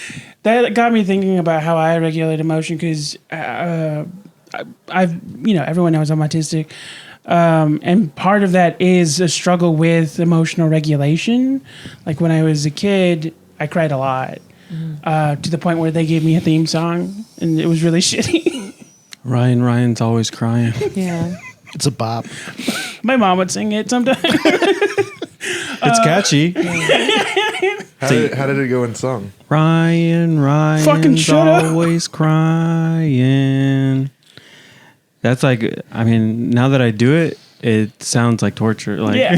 That got me thinking about how I regulate emotion because I've everyone knows I'm autistic, and part of that is a struggle with emotional regulation. Like when I was a kid, I cried a lot. To the point where they gave me a theme song, and it was really shitty. Ryan's always crying. Yeah. it's a bop. My mom would sing it sometimes. It's catchy. How did it go in song? Ryan's Fucking shut up. always crying. That's like, I mean, now that I do it, it sounds like torture. Like, Yeah,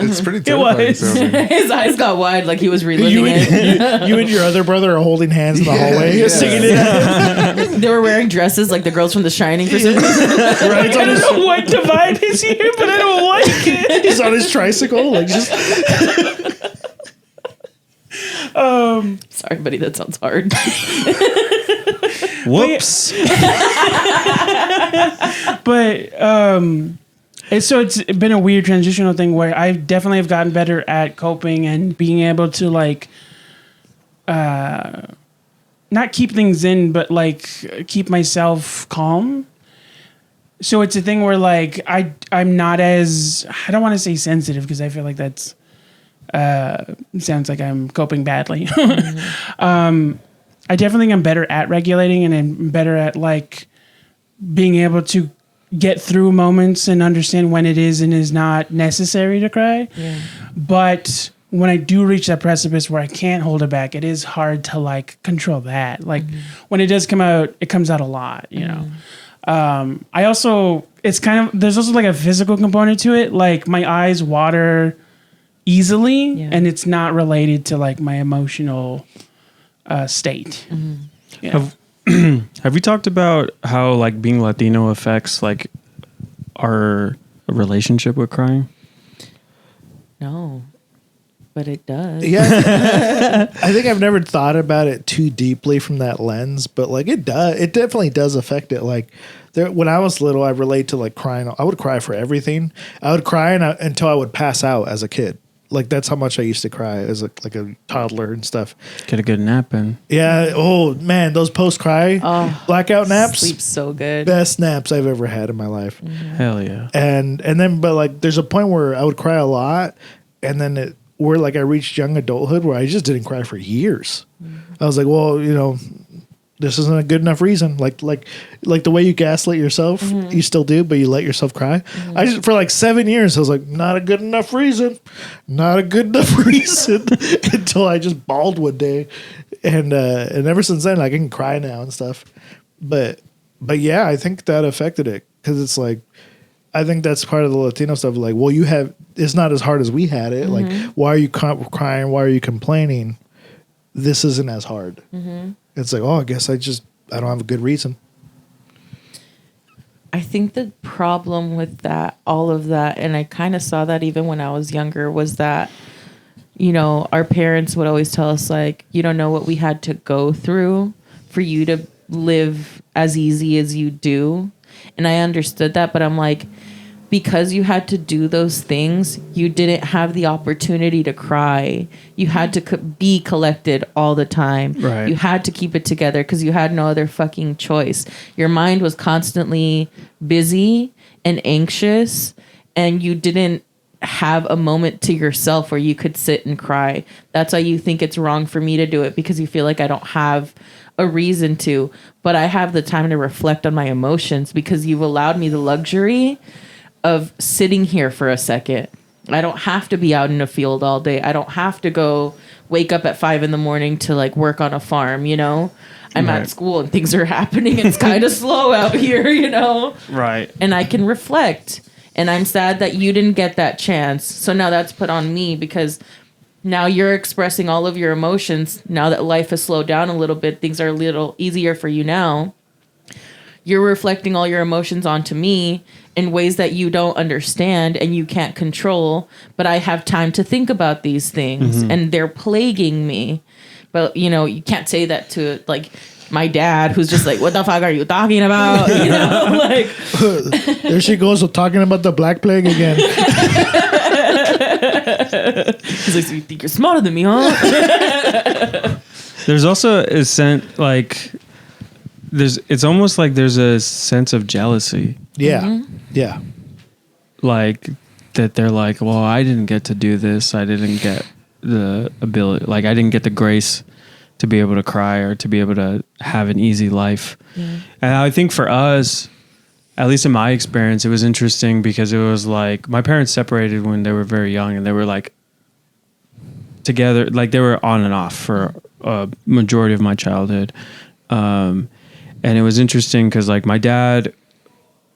It's pretty terrifying was. sounding. His eyes got wide like he was reliving it. You and your other brother are holding hands in the hallway, singing it. They were wearing dresses like the girls from The Shining for some reason. Right? I don't know what divide is here, but I don't like it. He's on his tricycle, like just Sorry, buddy, that sounds hard. whoops. But it's been a weird transitional thing where I definitely have gotten better at coping and being able to like not keep things in, but like keep myself calm. So it's a thing where like I'm not as, I don't want to say sensitive because I feel like that's sounds like I'm coping badly. I definitely am better at regulating, and I'm better at like being able to get through moments and understand when it is and is not necessary to cry. Yeah. But when I do reach that precipice where I can't hold it back, it is hard to like control that. Like when it does come out, it comes out a lot, you know. I also, it's kind of, there's also like a physical component to it. Like my eyes water easily, Yeah. and it's not related to like my emotional state. Yeah. Have we talked about how like being Latino affects like our relationship with crying? No, but it does. yeah. I think I've never thought about it too deeply from that lens, but like it does. It definitely does affect it. Like when I was little, I relate to like crying. I would cry for everything. I would cry until I would pass out as a kid. Like that's how much I used to cry as a toddler and stuff. Get a good nap in. Yeah. Oh man, those post cry blackout naps. Sleep's so good. Best naps I've ever had in my life. Hell yeah. And then but like there's a point where I would cry a lot, and then where like I reached young adulthood where I just didn't cry for years. I was like, well, this isn't a good enough reason. Like the way you gaslight yourself, you still do, but you let yourself cry. I just for like 7 years I was like, not a good enough reason, not a good enough reason, until I just bawled one day, and ever since then like, I can cry now and stuff. But yeah, I think that affected it because it's like, I think that's part of the Latino stuff. Like, well, it's not as hard as we had it. Like, why are you crying? Why are you complaining? This isn't as hard. It's like, oh, I guess I don't have a good reason. I think the problem with that, all of that, and I kind of saw that even when I was younger, was that our parents would always tell us, like, you don't know what we had to go through for you to live as easy as you do. And I understood that, but I'm like, because you had to do those things, you didn't have the opportunity to cry. You had to be collected all the time. Right. You had to keep it together because you had no other fucking choice. Your mind was constantly busy and anxious, and you didn't have a moment to yourself where you could sit and cry. That's why you think it's wrong for me to do it, because you feel like I don't have a reason to. But I have the time to reflect on my emotions because you've allowed me the luxury of sitting here for a second. I don't have to be out in a field all day. I don't have to go wake up at 5 a.m. to like work on a farm, I'm at school and things are happening. It's kind of slow out here, Right. And I can reflect. And I'm sad that you didn't get that chance. So now that's put on me, because now you're expressing all of your emotions. Now that life has slowed down a little bit, things are a little easier for you now. You're reflecting all your emotions onto me in ways that you don't understand and you can't control, but I have time to think about these things, and they're plaguing me. But, you can't say that to, like, my dad, who's just like, what the fuck are you talking about? Like, There she goes, talking about the Black Plague again. he's like, so you think you're smarter than me, huh? There's also a sense, like, it's almost like there's a sense of jealousy. Yeah. Yeah. Like, that they're like, well, I didn't get to do this. I didn't get the ability, like, I didn't get the grace to be able to cry or to be able to have an easy life. And I think for us, at least in my experience, it was interesting because it was like my parents separated when they were very young, and they were like together, like they were on and off for a majority of my childhood. And it was interesting because like my dad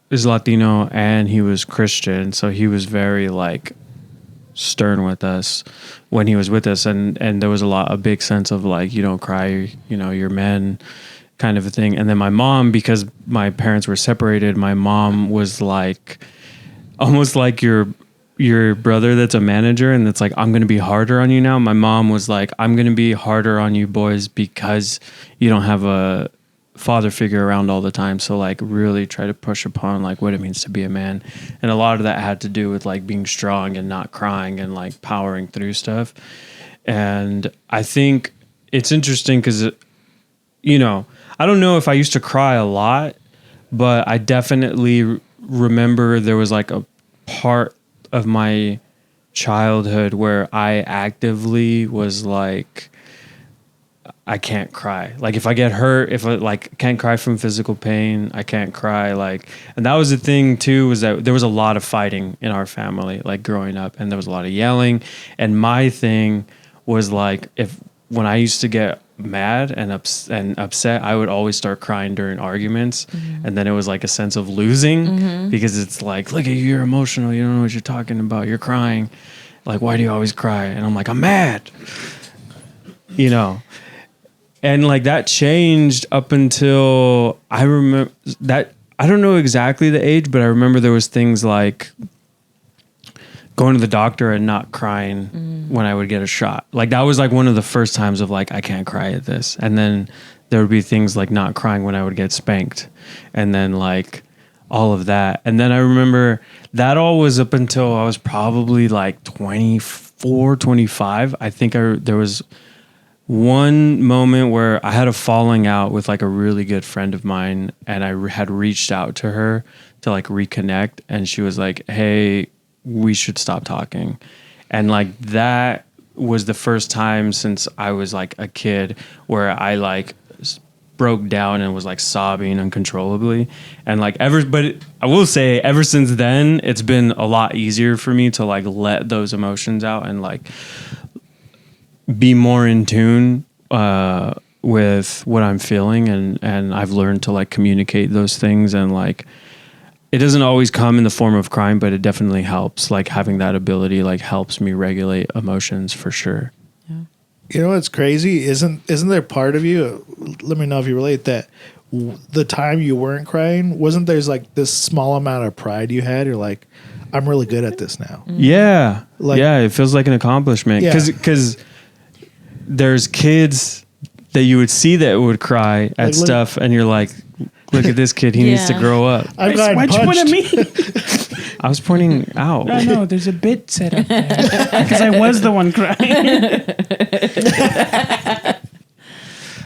is Latino and he was Christian, so he was very like stern with us when he was with us, and there was a big sense of like, you don't cry, you're men, kind of a thing. And then my mom, because my parents were separated, my mom was like almost like your brother that's a manager and that's like, I'm going to be harder on you now. My mom was like, I'm going to be harder on you boys because you don't have a father figure around all the time, so like really try to push upon like what it means to be a man. And a lot of that had to do with like being strong and not crying and like powering through stuff. And I think it's interesting because I don't know if I used to cry a lot, but I definitely remember there was like a part of my childhood where I actively was like, I can't cry. Like if I get hurt, if I like can't cry from physical pain, I can't cry. Like, and that was the thing too, was that there was a lot of fighting in our family, like growing up, and there was a lot of yelling. And my thing was like, when I used to get mad and upset, I would always start crying during arguments. And then it was like a sense of losing because it's like, look at you, you're emotional. You don't know what you're talking about. You're crying. Like, why do you always cry? And I'm like, I'm mad, And like that changed up until I remember that, I don't know exactly the age, but I remember there was things like going to the doctor and not crying when I would get a shot. Like that was like one of the first times of like, I can't cry at this. And then there would be things like not crying when I would get spanked. And then like all of that. And then I remember that all was up until I was probably like 24, 25. I think there was one moment where I had a falling out with like a really good friend of mine, and I had reached out to her to like reconnect, and she was like, hey, we should stop talking. And like that was the first time since I was like a kid where I like broke down and was like sobbing uncontrollably. And like I will say ever since then, it's been a lot easier for me to like let those emotions out and like be more in tune with what I'm feeling, and I've learned to like communicate those things, and like it doesn't always come in the form of crying, but it definitely helps. Like having that ability like helps me regulate emotions for sure. Yeah. You know what's crazy? Isn't there part of you? Let me know if you relate that. The time you weren't crying, wasn't there's like this small amount of pride you had? You're like, I'm really good at this now. Yeah. Like- yeah, it feels like an accomplishment. Yeah. Because there's kids that you would see that would cry at Like, look- stuff, and you're like, look at this kid. He needs to Yeah. grow up. I've gotten Why'd you point at punched. me? I was pointing out. I know there's a bit set up there because I was the one crying.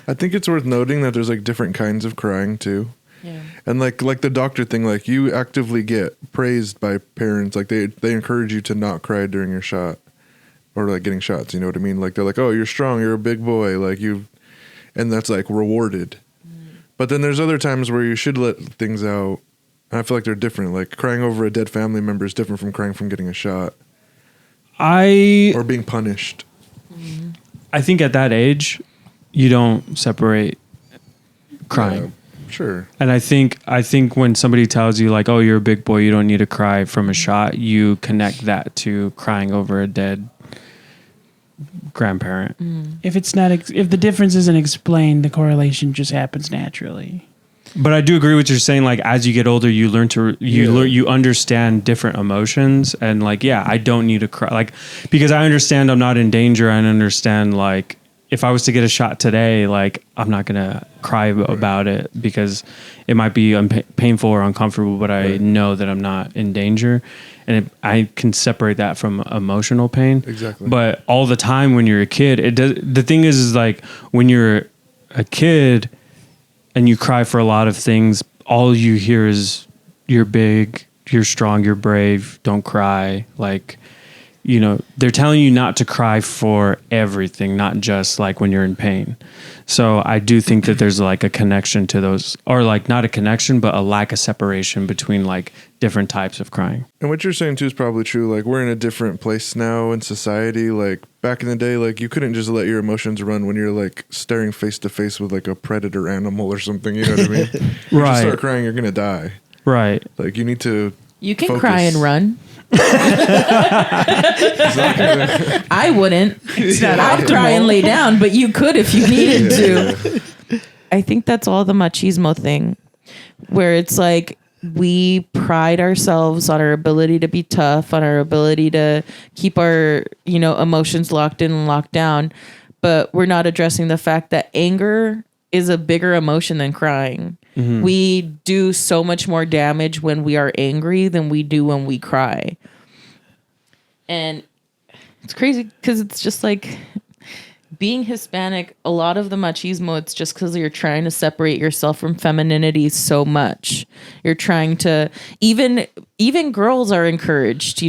I think it's worth noting that there's like different kinds of crying too. Yeah. And like the doctor thing, like you actively get praised by parents. Like they encourage you to not cry during your shot or like getting shots. You know what I mean? Like they're like, oh, you're strong. You're a big boy. Like you, and that's like rewarded. But then there's other times where you should let things out. And I feel like they're different. Like crying over a dead family member is different from crying from getting a shot or being punished. I think at that age, you don't separate crying. Yeah, sure. And I think when somebody tells you like, oh, you're a big boy, you don't need to cry from a shot, you connect that to crying over a dead grandparent. If it's not, if the difference isn't explained, the correlation just happens naturally. But I do agree with what you're saying. Like as you get older, you learn to you understand different emotions, and like I don't need to cry. Like because I understand I'm not in danger. I understand like if I was to get a shot today, like I'm not gonna cry about it because it might be painful or uncomfortable. But I know that I'm not in danger, and I can separate that from emotional pain. Exactly. But all the time when you're a kid, it does. The thing is like when you're a kid and you cry for a lot of things, all you hear is you're big, you're strong, you're brave, don't cry. Like, they're telling you not to cry for everything, not just like when you're in pain. So I do think that there's like a connection to those, or like not a connection, but a lack of separation between like different types of crying. And what you're saying too is probably true. Like we're in a different place now in society. Like back in the day, like you couldn't just let your emotions run when you're like staring face to face with like a predator animal or something. You know what I mean? You Right. just start crying, you're gonna die. Right. Like you need to. You can focus. cry and run. I wouldn't. I'd cry and lay down, but you could if you needed to. I think that's all the machismo thing, where it's like we pride ourselves on our ability to be tough, on our ability to keep our, emotions locked in and locked down, but we're not addressing the fact that anger is a bigger emotion than crying. Mm-hmm. We do so much more damage when we are angry than we do when we cry. And it's crazy because it's just like being Hispanic, a lot of the machismo, it's just because you're trying to separate yourself from femininity so much. You're trying to, even girls are encouraged,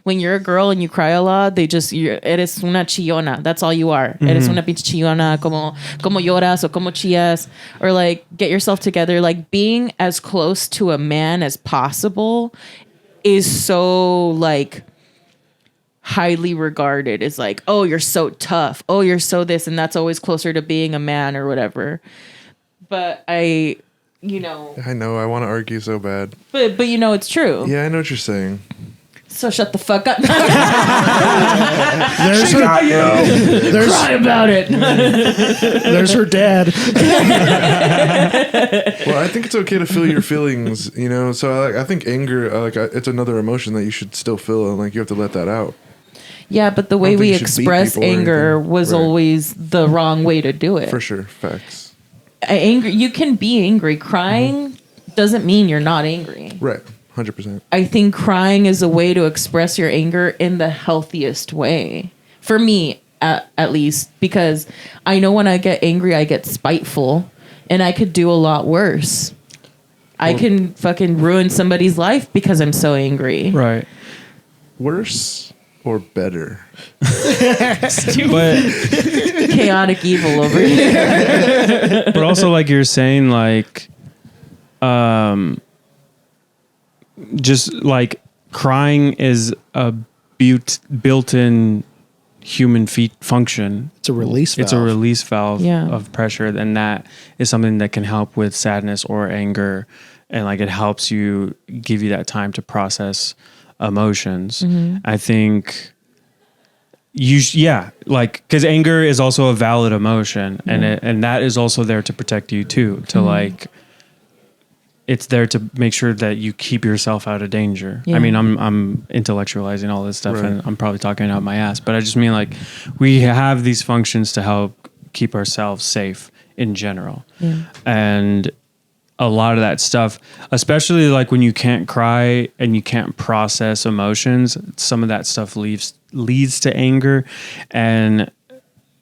when you're a girl and you cry a lot, eres una chillona. That's all you are. Mm-hmm. Eres una pinche chillona, como lloras o como chillas, or like get yourself together. Like being as close to a man as possible is so like highly regarded. It's like, oh, you're so tough. Oh, you're so this. And that's always closer to being a man or whatever. But I know, I want to argue so bad. But it's true. Yeah, I know what you're saying. So shut the fuck up. There's She got you. Cry about it. There's her dad. Well, I think it's okay to feel your feelings, So I think anger, it's another emotion that you should still feel, and like you have to let that out. Yeah, but the way we express anger was Right. always the wrong way to do it. For sure, facts. Anger, you can be angry. Crying doesn't mean you're not angry. Right, 100%. I think crying is a way to express your anger in the healthiest way. For me, at least, because I know when I get angry, I get spiteful, and I could do a lot worse. I can fucking ruin somebody's life because I'm so angry. Right. Worse or better? But Chaotic evil over here. but also like you're saying, like just like crying is a built-in human function. It's a release valve. It's a release valve Yeah. of pressure, and that is something that can help with sadness or anger, and like it helps you, give you that time to process emotions. I think because anger is also a valid emotion, and that is also there to protect you too, to like it's there to make sure that you keep yourself out of danger. Yeah. I mean, I'm intellectualizing all this stuff, Right. and I'm probably talking out my ass, but I just mean like we have these functions to help keep ourselves safe in general. Yeah. And a lot of that stuff, especially like when you can't cry and you can't process emotions, some of that stuff leads to anger, and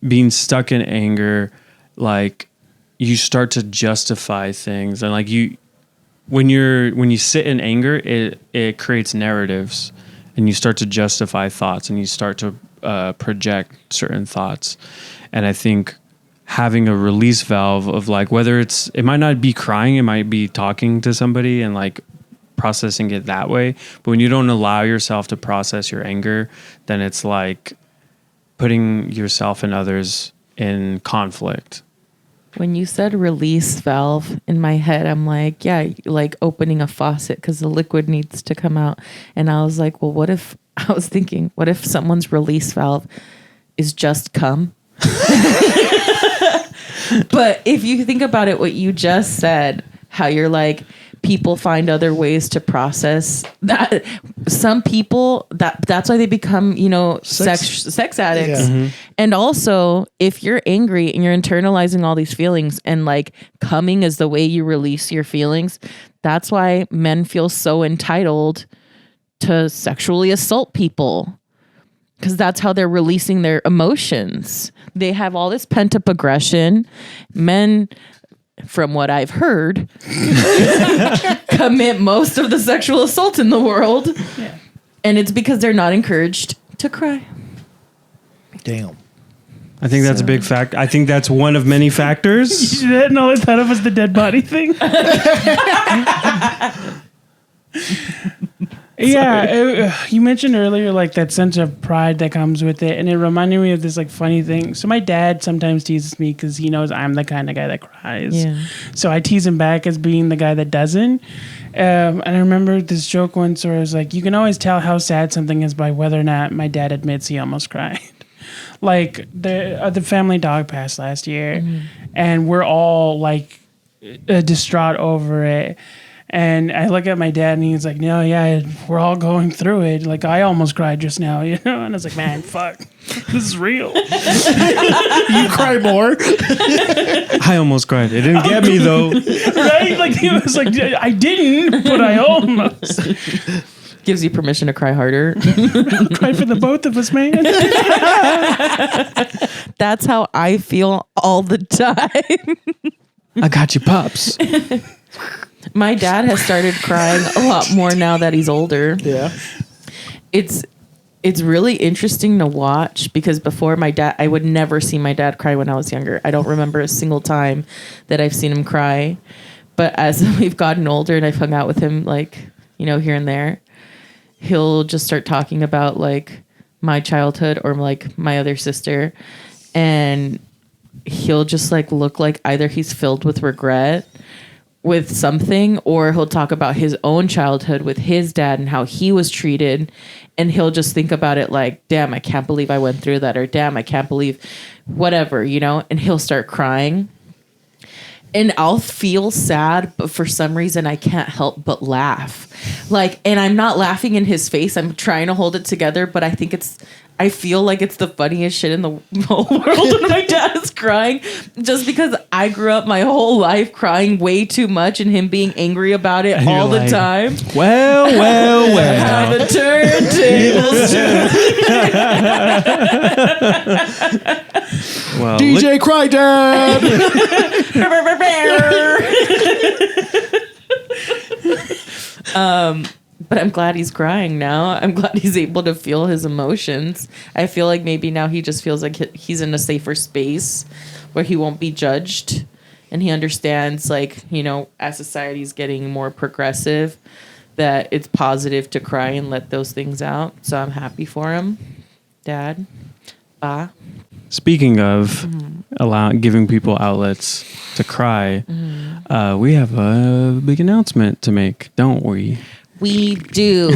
being stuck in anger, like you start to justify things, and like when you sit in anger, it creates narratives, and you start to justify thoughts, and you start to project certain thoughts. And I think having a release valve of like, whether it might not be crying, it might be talking to somebody and like processing it that way. But when you don't allow yourself to process your anger, then it's like putting yourself and others in conflict. When you said release valve, in my head, I'm like, yeah, like opening a faucet because the liquid needs to come out. And I was like, well, what if someone's release valve is just cum? But if you think about it, what you just said, how you're like, people find other ways to process that. Some people, that's why they become, sex addicts. Yeah. And also, if you're angry and you're internalizing all these feelings, and like coming is the way you release your feelings, that's why men feel so entitled to sexually assault people. Because that's how they're releasing their emotions. They have all this pent up aggression. Men, from what I've heard, commit most of the sexual assault in the world. Yeah. And it's because they're not encouraged to cry. Damn. I think that's a big fact. I think that's one of many factors. And all I thought of was the dead body thing. Yeah, you mentioned earlier like that sense of pride that comes with it, and it reminded me of this like funny thing. So my dad sometimes teases me because he knows I'm the kind of guy that cries. Yeah. So I tease him back as being the guy that doesn't. And I remember this joke once where I was like, you can always tell how sad something is by whether or not my dad admits he almost cried. Like the family dog passed last year, and we're all like distraught over it. And I look at my dad, and he's like, "No, yeah, we're all going through it. Like I almost cried just now, And I was like, "Man, fuck, this is real." You cry more. I almost cried. It didn't get me though. Right? Like he was like, "I didn't, but I almost." Gives you permission to cry harder. Cry for the both of us, man. That's how I feel all the time. I got you, pops. My dad has started crying a lot more now that he's older. Yeah. It's really interesting to watch, because before I would never see my dad cry when I was younger. I don't remember a single time that I've seen him cry. But as we've gotten older and I've hung out with him, like, here and there, he'll just start talking about like my childhood or like my other sister. And he'll just like look like either he's filled with regret with something, or he'll talk about his own childhood with his dad and how he was treated, and he'll just think about it like, damn, I can't believe I went through that, or damn, I can't believe whatever, and he'll start crying. And I'll feel sad, but for some reason I can't help but laugh. Like, and I'm not laughing in his face. I'm trying to hold it together, but I feel like it's the funniest shit in the whole world when my dad is crying, just because I grew up my whole life crying way too much and him being angry about it And all you're the like, time. Well. The turntables. Well, DJ Cry Dad. But I'm glad he's crying now. I'm glad he's able to feel his emotions. I feel like maybe now he just feels like he's in a safer space where he won't be judged. And he understands, like, as society's getting more progressive, that it's positive to cry and let those things out. So I'm happy for him. Dad. Ba. Speaking of giving people outlets to cry, we have a big announcement to make, don't we? We do.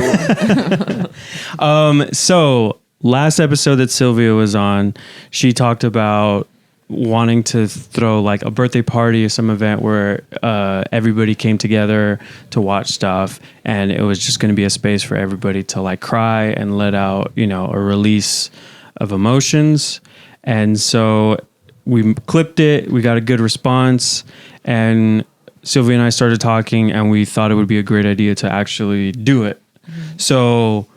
So last episode that Silvia was on, she talked about wanting to throw like a birthday party or some event where everybody came together to watch stuff, and it was just going to be a space for everybody to like cry and let out, you know, a release of emotions. And so we clipped it, we got a good response, and Sylvia and I started talking, and we thought it would be a great idea to actually do it. So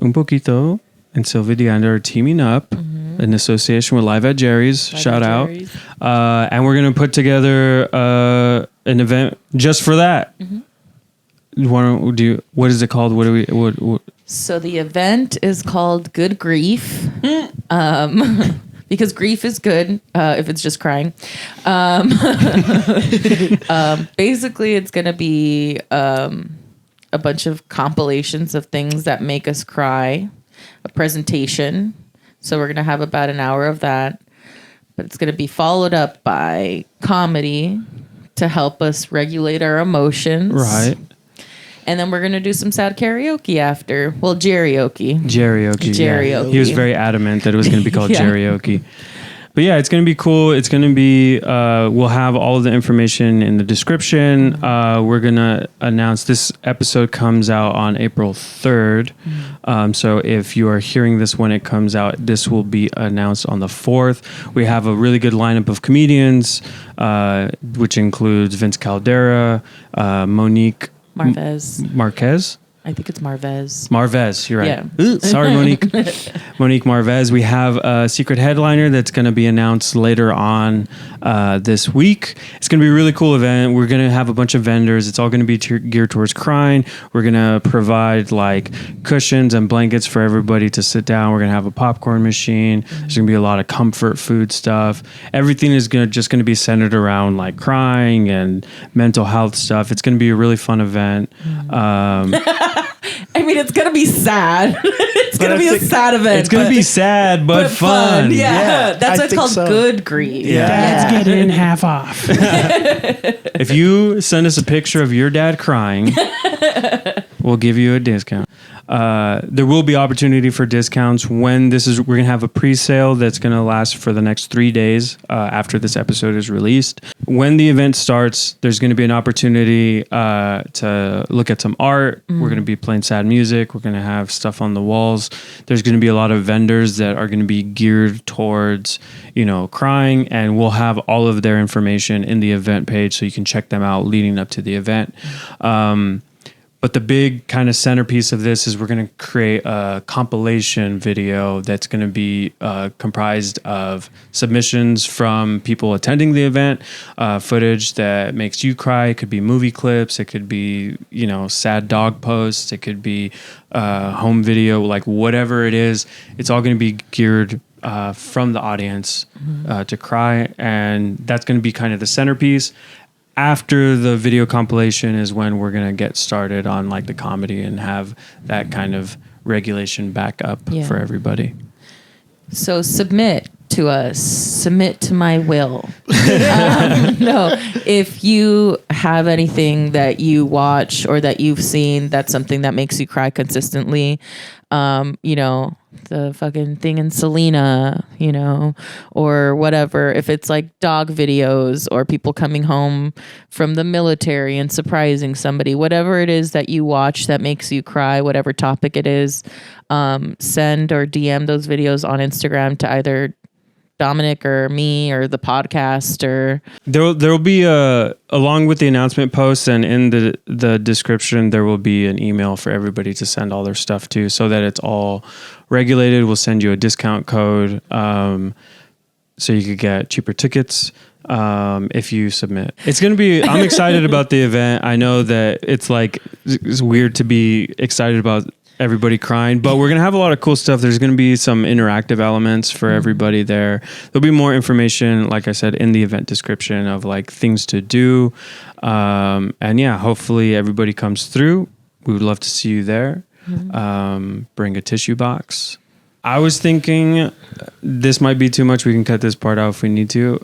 Un Poquito and Silvia De Anda are teaming up in association with Live at Jerry's. Shout out. And we're going to put together an event just for that. What is it called? What? So the event is called Good Grief. Because grief is good if it's just crying. Basically, it's going to be a bunch of compilations of things that make us cry, a presentation. So we're going to have about an hour of that. But it's going to be followed up by comedy to help us regulate our emotions. Right. And then we're going to do some sad karaoke after. Well, Jerryoke. Yeah. He was very adamant that it was going to be called Jerryoke. But yeah, it's going to be cool. It's going to be, we'll have all of the information in the description. We're going to announce this episode comes out on April 3rd. So if you are hearing this when it comes out, this will be announced on the 4th. We have a really good lineup of comedians, which includes Vince Caldera, Monique Marquez. I think it's Marvez. Marvez, you're right. Yeah. Ooh, sorry, Monique. Monique Marvez. We have a secret headliner that's going to be announced later on this week. It's going to be a really cool event. We're going to have a bunch of vendors. It's all going to be geared towards crying. We're going to provide like cushions and blankets for everybody to sit down. We're going to have a popcorn machine. There's going to be a lot of comfort food stuff. Everything is just going to be centered around like crying and mental health stuff. It's going to be a really fun event. I mean, it's going to be sad. It's going to be a sad event. It's going to be sad, but fun. Yeah. That's why it's called so. Good Grief. Yeah. Dads get in half off. If you send us a picture of your dad crying, we'll give you a discount. There will be opportunity for discounts when we're going to have a pre-sale that's going to last for the next 3 days after this episode is released. When the event starts, there's going to be an opportunity to look at some art. We're going to be playing sad music. We're going to have stuff on the walls. There's going to be a lot of vendors that are going to be geared towards, crying, and we'll have all of their information in the event page so you can check them out leading up to the event. But the big kind of centerpiece of this is we're going to create a compilation video that's going to be comprised of submissions from people attending the event, footage that makes you cry. It could be movie clips. It could be, sad dog posts. It could be home video, like whatever it is. It's all going to be geared from the audience to cry. And that's going to be kind of the centerpiece. After the video compilation is when we're going to get started on like the comedy and have that kind of regulation back up for everybody. So submit to us. Submit to my will. No, if you have anything that you watch or that you've seen, that's something that makes you cry consistently. The fucking thing in Selena, or whatever. If it's like dog videos or people coming home from the military and surprising somebody, whatever it is that you watch that makes you cry, whatever topic it is, send or DM those videos on Instagram to either Dominic or me or the podcast, or there'll be along with the announcement post and in the description, there will be an email for everybody to send all their stuff to so that it's all regulated. We'll send you a discount code so you could get cheaper tickets if you submit. It's going to be, I'm excited about the event. I know that it's weird to be excited about everybody crying, but we're going to have a lot of cool stuff. There's going to be some interactive elements for everybody there. There'll be more information, like I said, in the event description of like things to do. And yeah, hopefully everybody comes through. We would love to see you there. Bring a tissue box. I was thinking this might be too much. We can cut this part out if we need to.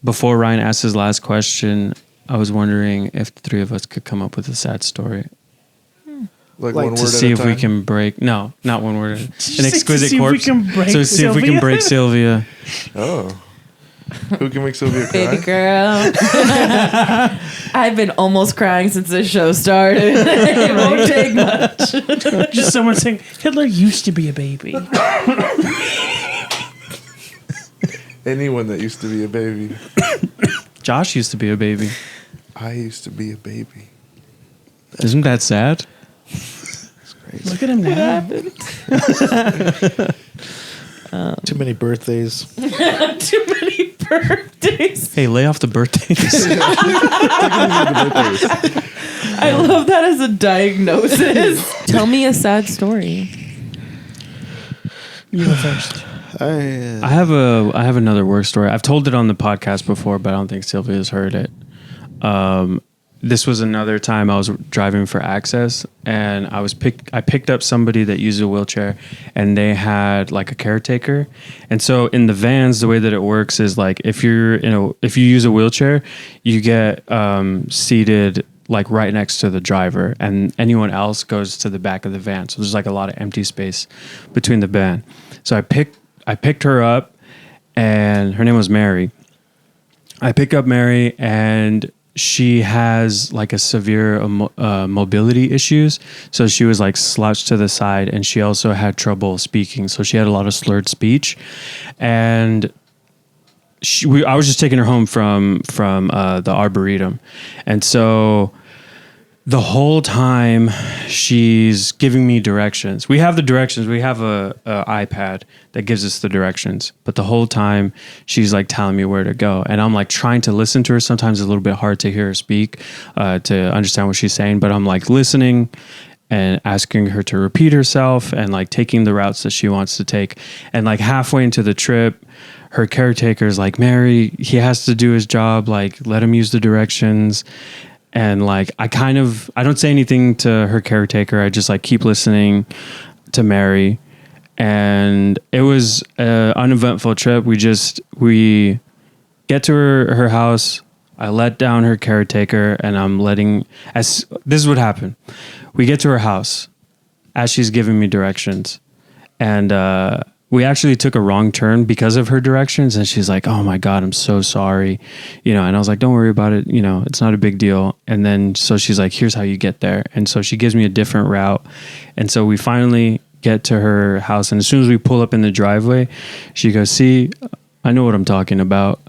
Before Ryan asked his last question, I was wondering if the three of us could come up with a sad story. Like Like one to word to at see a if time? we can break. No, not one word. An say to exquisite see if we corpse. can break So see if we can Sylvia? break Sylvia. Oh. Who can make Sylvia cry? Baby girl. I've been almost crying since this show started. It won't take much. Just someone saying Hitler used to be a baby. Anyone that used to be a baby. Josh used to be a baby. I used to be a baby. Isn't that sad? Look at him now. Too many birthdays. Too many birthdays. Hey, lay off the birthdays. I love that as a diagnosis. Tell me a sad story. You go first. I have another work story. I've told it on the podcast before, but I don't think Sylvia's heard it. This was another time I was driving for Access, and I picked up somebody that used a wheelchair, and they had like a caretaker. And so in the vans, the way that it works is like if you use a wheelchair, you get seated like right next to the driver, and anyone else goes to the back of the van. So there's like a lot of empty space between the van. So I picked her up, and her name was Mary. I pick up Mary, and she has like a severe mobility issues. So she was like slouched to the side, and she also had trouble speaking. So she had a lot of slurred speech, and I was just taking her home from the Arboretum. And so the whole time she's giving me directions. We have the directions. We have a iPad that gives us the directions. But the whole time she's like telling me where to go. And I'm like trying to listen to her. Sometimes it's a little bit hard to hear her speak, to understand what she's saying. But I'm like listening and asking her to repeat herself and like taking the routes that she wants to take. And like halfway into the trip, her caretaker's like, Mary, he has to do his job. Like, let him use the directions. And like, I don't say anything to her caretaker. I just like keep listening to Mary. And it was an uneventful trip. We get to her house. I let down her caretaker, and this is what happened. We get to her house as she's giving me directions. And, we actually took a wrong turn because of her directions, and she's like, oh my God, I'm so sorry. And I was like, don't worry about it. It's not a big deal. And then, so she's like, here's how you get there. And so she gives me a different route. And so we finally get to her house. And as soon as we pull up in the driveway, she goes, see, I know what I'm talking about.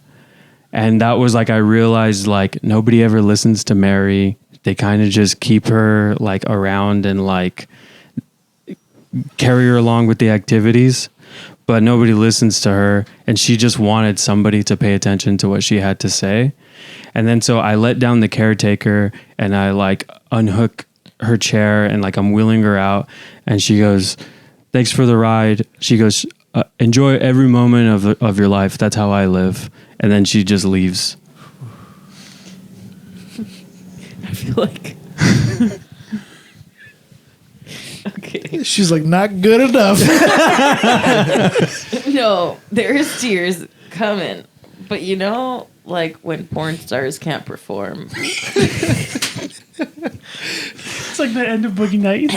And that was like, I realized like nobody ever listens to Mary. They kind of just keep her like around and like carry her along with the activities. But nobody listens to her, and she just wanted somebody to pay attention to what she had to say. And then so I let down the caretaker, and I like unhook her chair, and like I'm wheeling her out, and she goes, thanks for the ride. She goes, enjoy every moment of your life. That's how I live. And then she just leaves. I feel like... Okay. She's like, not good enough. No, there's tears coming. But like when porn stars can't perform. It's like the end of Boogie Nights.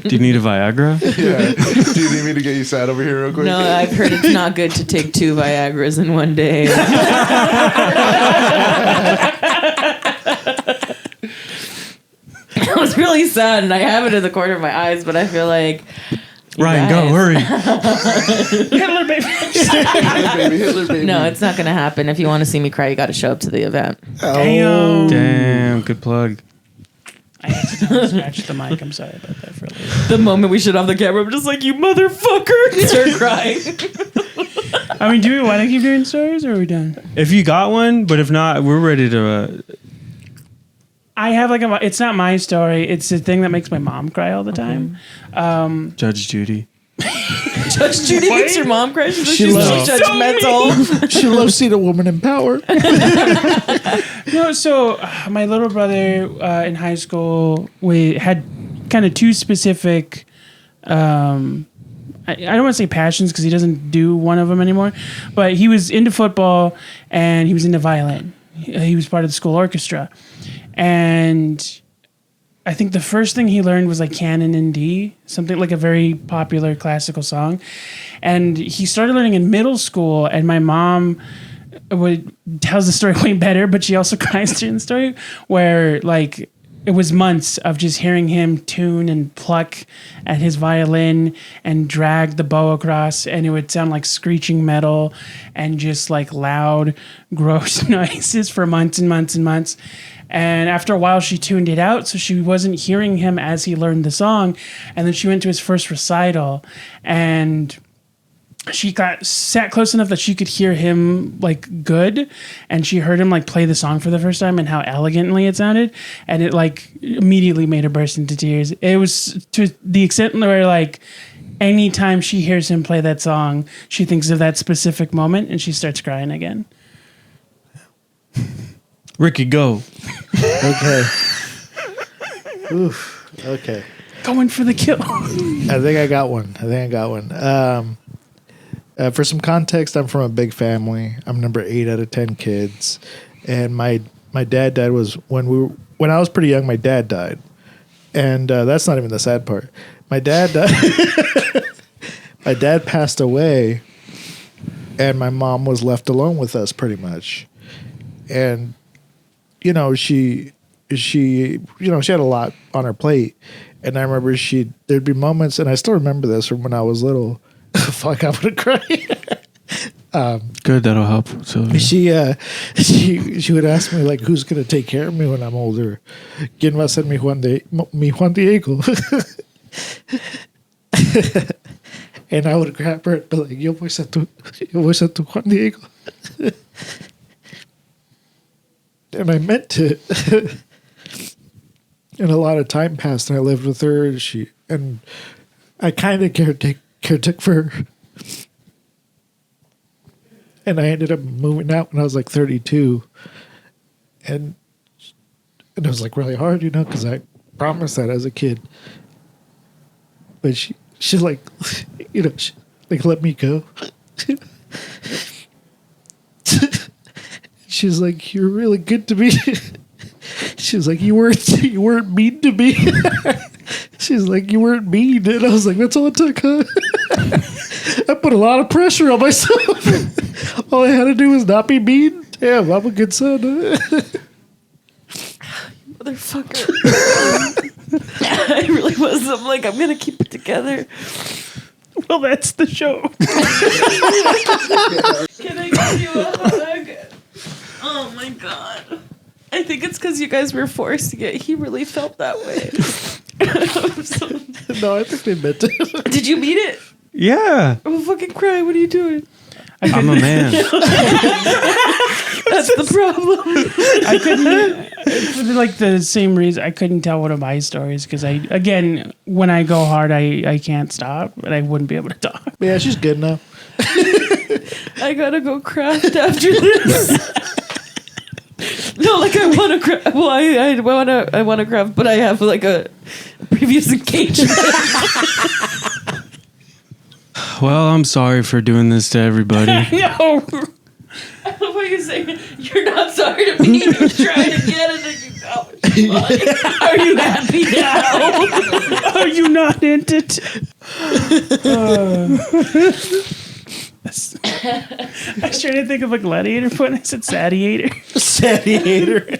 Do you need a Viagra? Yeah. Do you need me to get you sad over here real quick? No, I've heard it's not good to take 2 Viagras in one day. I was really sad, and I have it in the corner of my eyes, but I feel like... Ryan, go, hurry. Hitler baby. Hitler baby. No, it's not going to happen. If you want to see me cry, you got to show up to the event. Damn. Damn, good plug. I accidentally scratched the mic. I'm sorry about that for later. The moment we shut off the camera, I'm just like, you motherfucker! Start crying. I mean, do we want to keep doing stories, or are we done? If you got one, but if not, we're ready to... I have like it's not my story. It's the thing that makes my mom cry all the time. Judge Judy. Judge Judy makes your mom cry? She's loves- so judgmental. She loves seeing a woman in power. No, so my little brother in high school, we had kind of 2 specific. I don't want to say passions because he doesn't do one of them anymore, but he was into football and he was into violin. He was part of the school orchestra. And I think the first thing he learned was like Canon in D, something like a very popular classical song. And he started learning in middle school, and my mom tells the story way better, but she also cries during the story, where like it was months of just hearing him tune and pluck at his violin and drag the bow across, and it would sound like screeching metal and just like loud, gross noises for months and months and months. And after a while, she tuned it out, so she wasn't hearing him as he learned the song. And then she went to his first recital, and she sat close enough that she could hear him like good, and she heard him like play the song for the first time and how elegantly it sounded, and it like immediately made her burst into tears. It was to the extent where like anytime she hears him play that song, she thinks of that specific moment and she starts crying again. Ricky, go. Okay. Oof. Okay. Going for the kill. I think I got one. For some context, I'm from a big family. I'm number 8 out of 10 kids, and my dad died when I was pretty young. My dad died, and that's not even the sad part. My dad died. My dad passed away, and my mom was left alone with us pretty much. And she had a lot on her plate, and I remember there'd be moments, and I still remember this from when I was little. Fuck, I'm gonna cry. Good, that'll help. So She would ask me like, who's gonna take care of me when I'm older? ¿Quién va a ser mi Juan Diego? And I would grab her and be like, yo voy a ser tu Juan Diego. And I meant it. And a lot of time passed, and I lived with her, and I kind of caretook for her. And I ended up moving out when I was like 32. And it was like really hard, because I promised that as a kid. But she like, she like let me go. She's like, you're really good to me. She's like, you weren't mean to me. She's like, you weren't mean. And I was like, that's all it took, huh? I put a lot of pressure on myself. All I had to do was not be mean. Damn, I'm a good son. Motherfucker. I really was. I'm like, I'm going to keep it together. Well, that's the show. Can I give you a hug? Oh my God. I think it's because you guys were forcing it. He really felt that way. No, I think they meant it. Did you mean it? yeah, I'm gonna fucking cry. What are you doing? I'm a man. That's the problem. I couldn't, for like the same reason, I couldn't tell one of my stories because when I go hard, I can't stop, and I wouldn't be able to talk. But yeah, she's good now. I gotta go craft after this. No, like I want to craft. Well, I want to craft, but I have like a previous engagement. Well, I'm sorry for doing this to everybody. No. I love what you say. You're not sorry to me. You're trying to get it. And you go, are you happy now? Are you not into it? I was trying to think of a gladiator foot, and I said Sadiator. Sadiator.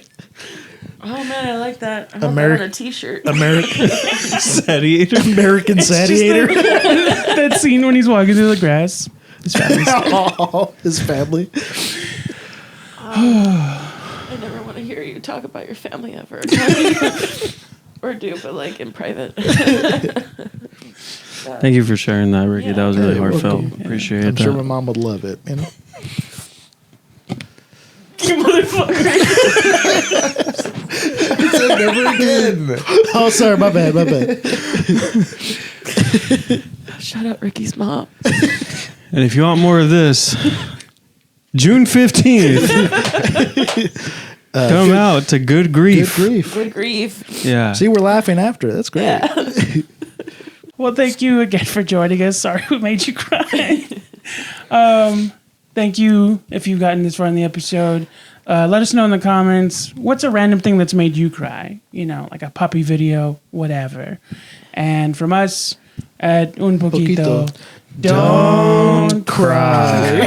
Oh man, I like that. I want that on a t-shirt. American Sadiator. American Sadiator. That scene when he's walking through the grass. His family's His family. I never want to hear you talk about your family ever. Or do, but like in private. Thank you for sharing that, Ricky. Yeah. That was really Yeah, you're heartfelt. welcome. Appreciate I'm that. sure my mom would love it. You motherfucker. Never again. Oh, sorry, my bad. Shout out Ricky's mom. And if you want more of this, June 15th, come out to Good Grief. Good grief. Good grief. Yeah. See, we're laughing after. That's great. Yeah. Well, thank you again for joining us. Sorry we made you cry. Thank you if you've gotten this far in the episode. Let us know in the comments, what's a random thing that's made you cry? You know, like a puppy video, whatever. And from us at Un Poquito, Poquito. don't cry.